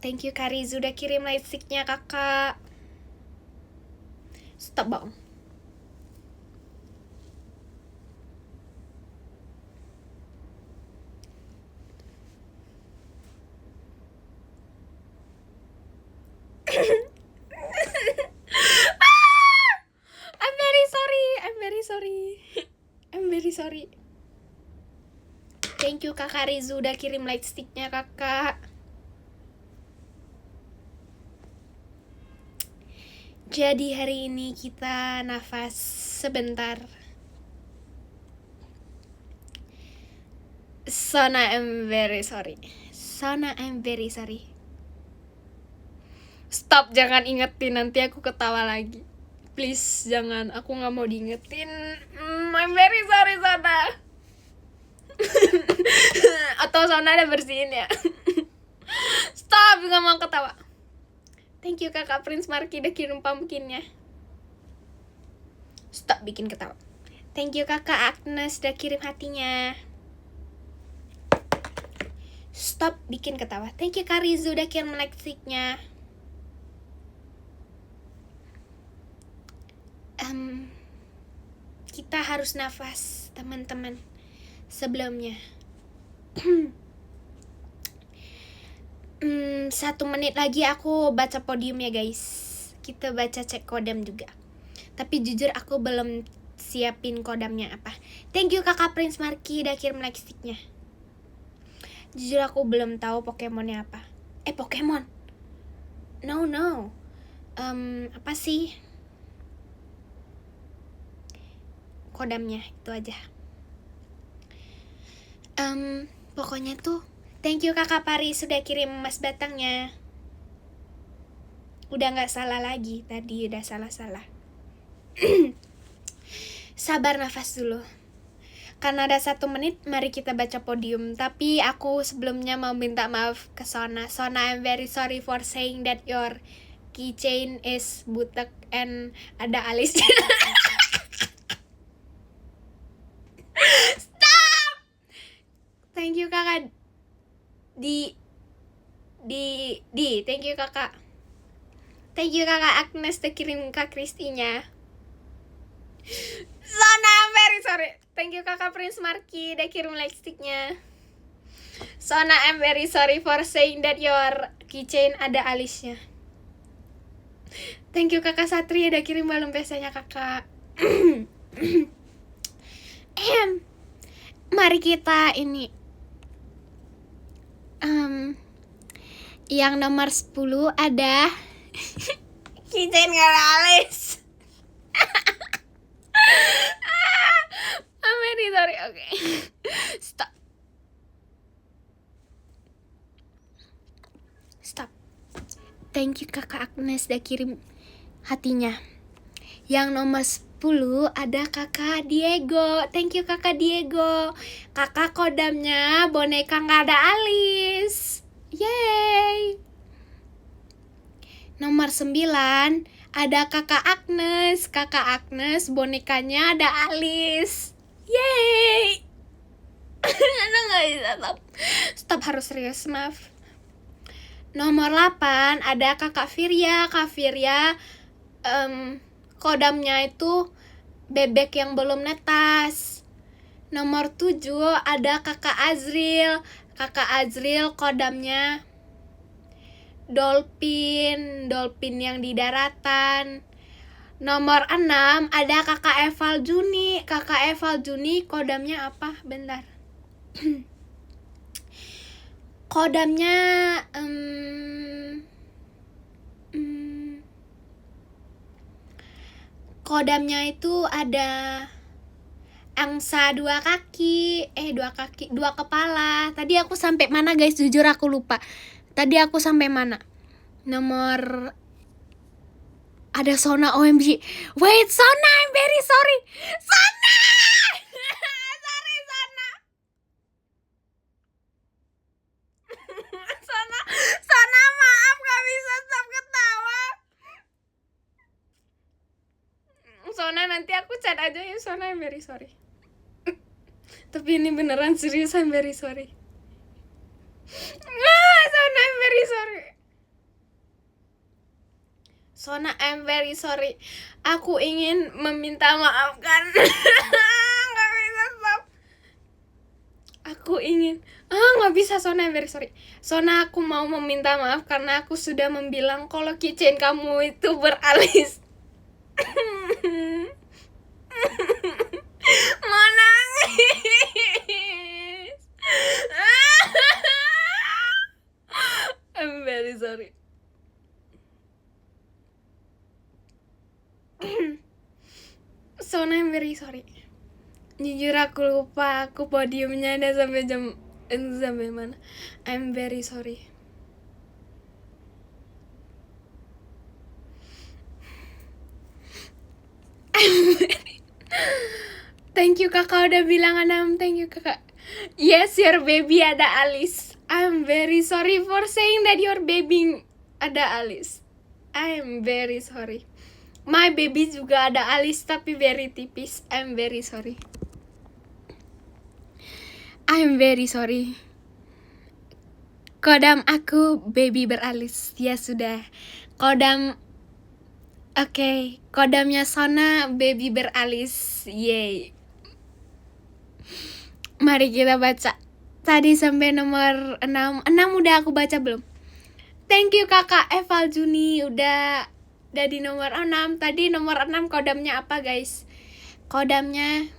B: Thank you Karizu udah kirim lightsticknya kakak. Stop bohong. I'm very sorry. Thank you kakak Rizu udah kirim lightsticknya kakak. Jadi hari ini kita nafas sebentar. Sona, I'm very sorry. Stop, jangan ingetin, nanti aku ketawa lagi. Please, jangan, aku gak mau diingetin. I'm very sorry, Sona. Atau Sona udah bersihin ya. Stop, gak mau ketawa. Thank you kakak Prince Marky udah kirim pumpkinnya. Stop bikin ketawa. Thank you kakak Agnes udah kirim hatinya. Stop bikin ketawa. Thank you Kak Rizu udah kirim lightsticknya. Kita harus nafas teman-teman sebelumnya. 1 menit lagi aku baca podium ya guys. Kita baca cek kodam juga. Tapi jujur aku belum siapin kodamnya apa. Thank you kakak Prince Marky udah kirim lightsticknya. Jujur aku belum tahu Pokemonnya apa. Pokemon. No. Apa sih? Kodamnya itu aja. Pokoknya tuh thank you kakak Paris sudah kirim emas batangnya. Udah gak salah lagi. Tadi udah salah-salah. Sabar nafas dulu. Karena ada 1 menit, mari kita baca podium. Tapi aku sebelumnya mau minta maaf ke Sona. Sona, I'm very sorry for saying that your keychain is butek and ada alisnya. Stop! Thank you kakak thank you kakak. Thank you kakak Agnes udah kirim kak Kristinya. Sona, I'm very sorry. Thank you kakak Prince Marky udah kirim lightsticknya. Sona, I'm very sorry for saying that your keychain ada alisnya. Thank you kakak Satria udah kirim balon biasanya kakak. Mari kita ini yang nomor 10 ada keychain gak ada alis. I'm very sorry. Okay. Stop. Thank you kakak Agnes udah kirim hatinya. Yang nomor 10 ada kakak Diego. Thank you kakak Diego. Kakak kodamnya boneka gak ada alis. Yay. Nomor 9 ada kakak Agnes. Kakak Agnes bonekanya ada alis. Yeay. Aduh gak bisa stop harus serius, maaf. Nomor 8 ada kakak Firya. Kak Firya kodamnya itu bebek yang belum netas. Nomor 7 ada kakak Azril. Kakak Azril kodamnya dolphin yang di daratan. Nomor 6 ada kakak Eval Juni. Kakak Eval Juni kodamnya apa? Bentar. Kodamnya kodamnya itu ada angsa 2 kaki, 2 kepala. Tadi aku sampai mana guys? Jujur aku lupa. Tadi aku sampai mana? Nomor ada Sona, OMG. Wait, Sona, I'm very sorry. Sona! Sorry, Sona. Sona, maaf gak bisa stop ketawa. Sona nanti aku chat aja ya, Sona, I'm very sorry. Tapi ini beneran serius, I'm very sorry. Sona, I'm very sorry. Sona, I'm very sorry. Aku ingin meminta maaf kan. Gak bisa stop. Aku ingin nggak bisa, Sona, I'm very sorry. Sona, aku mau meminta maaf karena aku sudah membilang kalau keychain kamu itu beralis. Mau nangis. I'm very sorry. Sona, I'm very sorry. Jujur aku lupa aku podiumnya ada sampai jam sampai mana. I'm very sorry. Thank you kakak udah bilang Anam. Thank you kakak. Yes, your baby ada alis. I'm very sorry for saying that your baby ada alis. I'm very sorry. My baby juga ada alis tapi very tipis. I'm very sorry. I'm very sorry. Kodam aku baby beralis. Ya sudah. Kodam Oke, kodamnya Sona baby beralis. Yay. Mari kita baca. Tadi sampai nomor 6. 6 udah aku baca belum? Thank you kakak Eval Juni udah di nomor 6. Tadi nomor 6 kodamnya apa guys? Kodamnya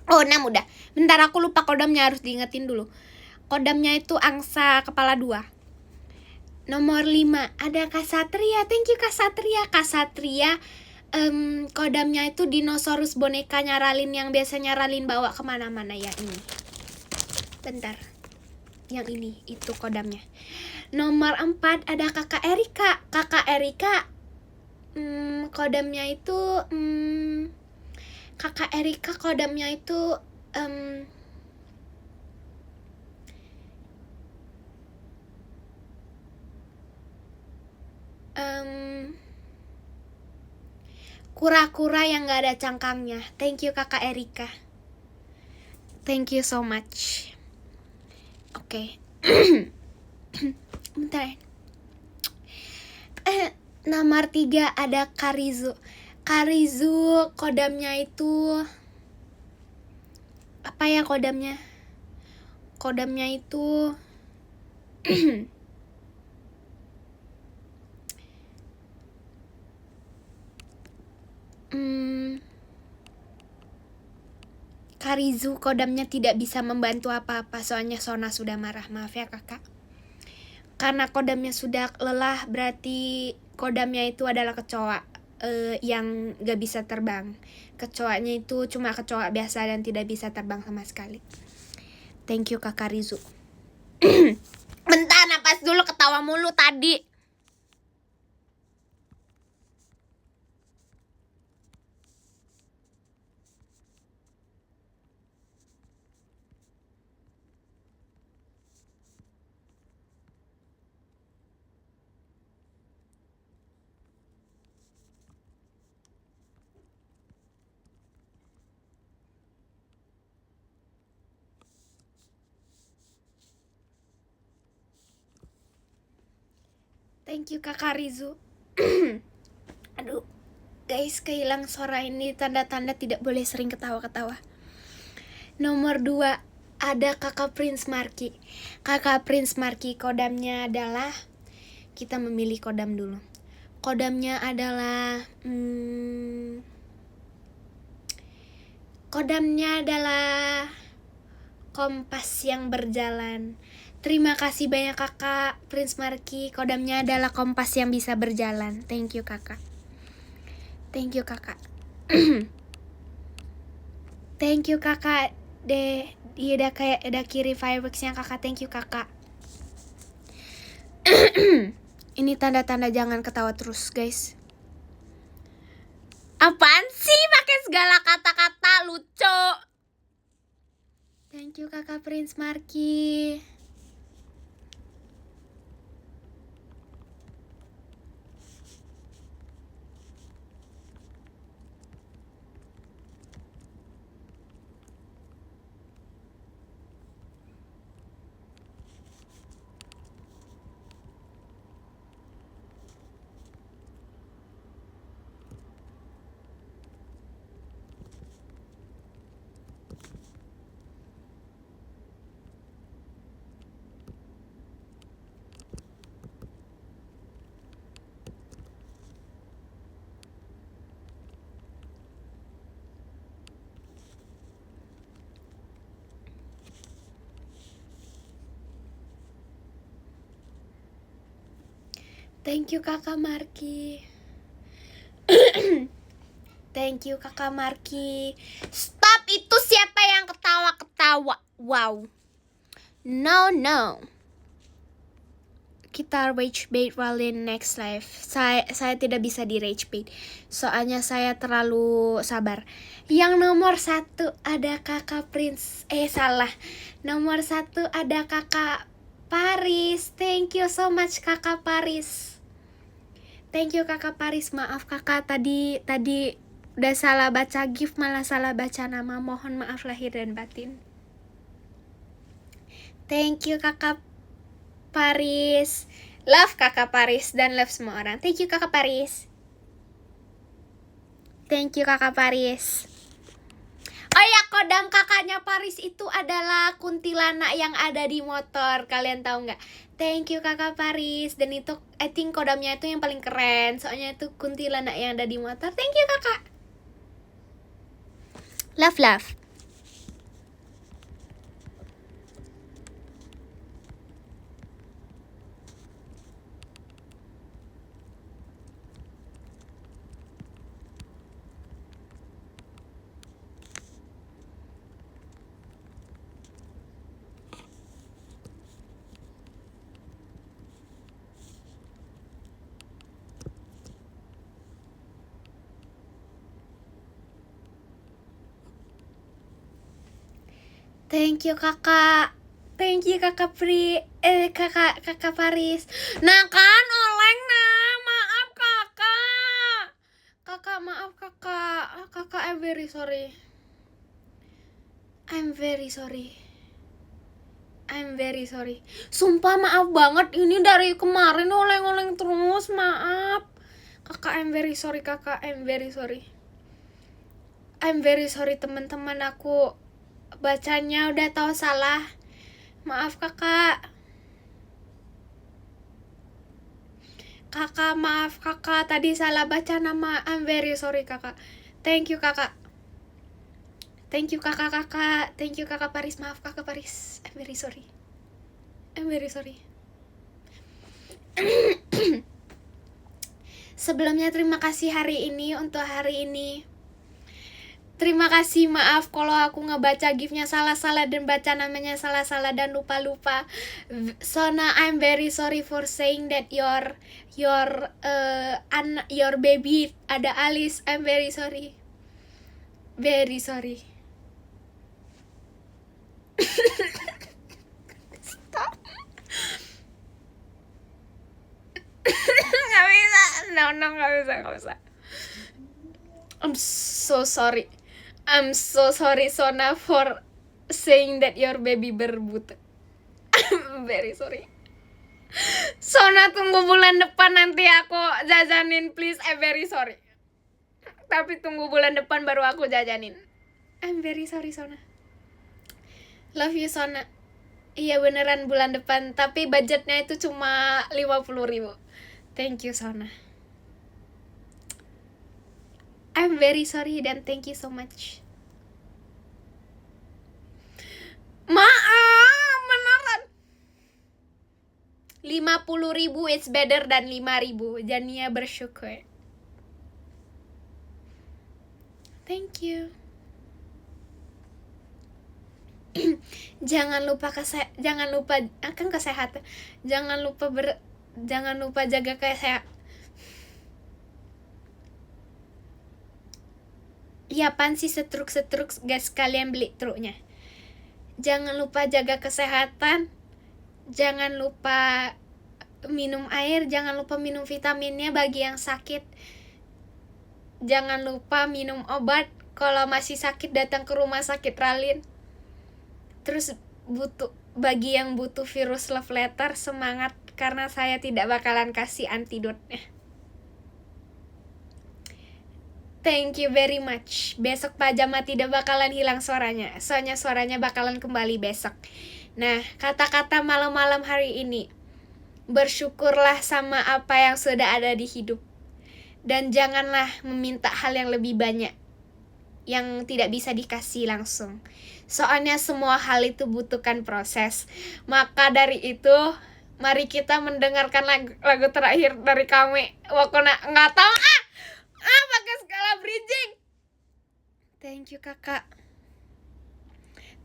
B: Oh 6 udah. Bentar aku lupa kodamnya, harus diingetin dulu. Kodamnya itu angsa kepala 2. Nomor 5 ada Kasatria. Thank you Kasatria. Kasatria kodamnya itu dinosaurus boneka nyaralin yang biasanya Ralin bawa kemana-mana ya ini. Bentar. Yang ini itu kodamnya. Nomor 4 ada kakak Erika. Kakak Erika kodamnya itu kakak Erika kodamnya itu kura-kura yang gak ada cangkangnya. Thank you kakak Erika. Thank you so much. Oke. Bentar. Nomor 3 ada Karizu. Karizu kodamnya itu apa ya kodamnya? Kodamnya itu Karizu kodamnya tidak bisa membantu apa-apa soalnya Sona sudah marah. Maaf ya kakak. Karena kodamnya sudah lelah berarti kodamnya itu adalah kecoa yang gak bisa terbang. Kecoanya itu cuma kecoa biasa dan tidak bisa terbang sama sekali. Thank you kakak Rizu. Bentar, napas dulu, ketawa mulu tadi. Thank you kakak Rizu. Aduh guys, kehilang suara ini tanda-tanda tidak boleh sering ketawa-ketawa. Nomor 2 ada kakak Prince Marky. Kakak Prince Marky kodamnya adalah, kita memilih kodam dulu. Kodamnya adalah kompas yang berjalan. Terima kasih banyak kakak Prince Marky. Kodamnya adalah kompas yang bisa berjalan. Thank you kakak. Thank you kakak. Thank you kakak. Dia udah kiri fireworksnya kakak. Thank you kakak. Ini tanda-tanda jangan ketawa terus guys. Apaan sih pakai segala kata-kata lucu. Thank you kakak Prince Marky. Thank you kakak Marki. Thank you kakak Marki. Stop, itu siapa yang ketawa-ketawa? Wow. No. Kita rage bait while in next life. Saya tidak bisa di rage bait. Soalnya saya terlalu sabar. Yang nomor 1 ada kakak Prince. Salah. Nomor 1 ada kakak Paris. Thank you so much kakak Paris. Thank you kakak Paris. Maaf kakak tadi udah salah baca gift, malah salah baca nama. Mohon maaf lahir dan batin. Thank you kakak Paris. Love kakak Paris dan love semua orang. Thank you kakak Paris. Thank you kakak Paris. Oh ya, kodam kakaknya Paris itu adalah kuntilanak yang ada di motor. Kalian tahu nggak? Thank you kakak Paris. Dan itu I think kodamnya itu yang paling keren. Soalnya itu kuntilanak yang ada di motor. Thank you kakak. Love. Thank you kakak. Thank you kakak kakak Paris. Nah kan oleng nah. Maaf kakak. Kakak maaf kakak. Kakak I'm very sorry. Sumpah maaf banget, ini dari kemarin oleng-oleng terus, maaf. Kakak I'm very sorry kakak. I'm very sorry teman-teman, aku bacanya udah tahu salah. Maaf kakak. Kakak maaf kakak, tadi salah baca nama. I'm very sorry kakak. Thank you kakak. Thank you kakak. Thank you kakak Paris. Maaf kakak Paris. I'm very sorry. Sebelumnya terima kasih untuk hari ini. Terima kasih, maaf kalau aku ngebaca giftnya salah-salah dan baca namanya salah-salah dan lupa-lupa. Sona, I'm very sorry for saying that your baby ada Alice. I'm very sorry. Stop. Gak bisa. No, gak bisa. I'm so sorry Sona for saying that your baby berbut. I'm very sorry. Sona, tunggu bulan depan nanti aku jajanin, please. I'm very sorry. Tapi tunggu bulan depan baru aku jajanin. I'm very sorry Sona. Love you Sona. Iya beneran bulan depan, tapi budgetnya itu cuma 50.000. Thank you Sona. I'm very sorry dan thank you so much. Maaf, beneran. 50.000 it's better dan 5.000. Jania bersyukur. Thank you. Jangan lupa kesehatan. Jangan lupa jaga kesehatan. Ya apaan sih setruk guys, kalian beli truknya. Jangan lupa jaga kesehatan. Jangan lupa minum air, jangan lupa minum vitaminnya bagi yang sakit. Jangan lupa minum obat. Kalau masih sakit datang ke rumah sakit Ralin. Terus bagi yang butuh virus love letter, semangat karena saya tidak bakalan kasih antidotnya. Thank you very much. Besok pajama tidak bakalan hilang suaranya. Soalnya suaranya bakalan kembali besok. Nah, kata-kata malam-malam hari ini. Bersyukurlah sama apa yang sudah ada di hidup. Dan janganlah meminta hal yang lebih banyak. Yang tidak bisa dikasih langsung. Soalnya semua hal itu butuhkan proses. Maka dari itu, Mari kita mendengarkan lagu terakhir dari kami. Wakona nggak tahu pakai skala bridging. Thank you kakak.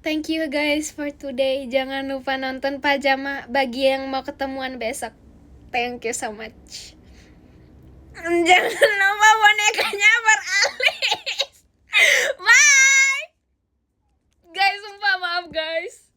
B: Thank you guys for today. Jangan lupa nonton Pajama bagi yang mau ketemuan besok. Thank you so much. Jangan lupa bonekanya beralis. Bye. Guys, sumpah maaf guys.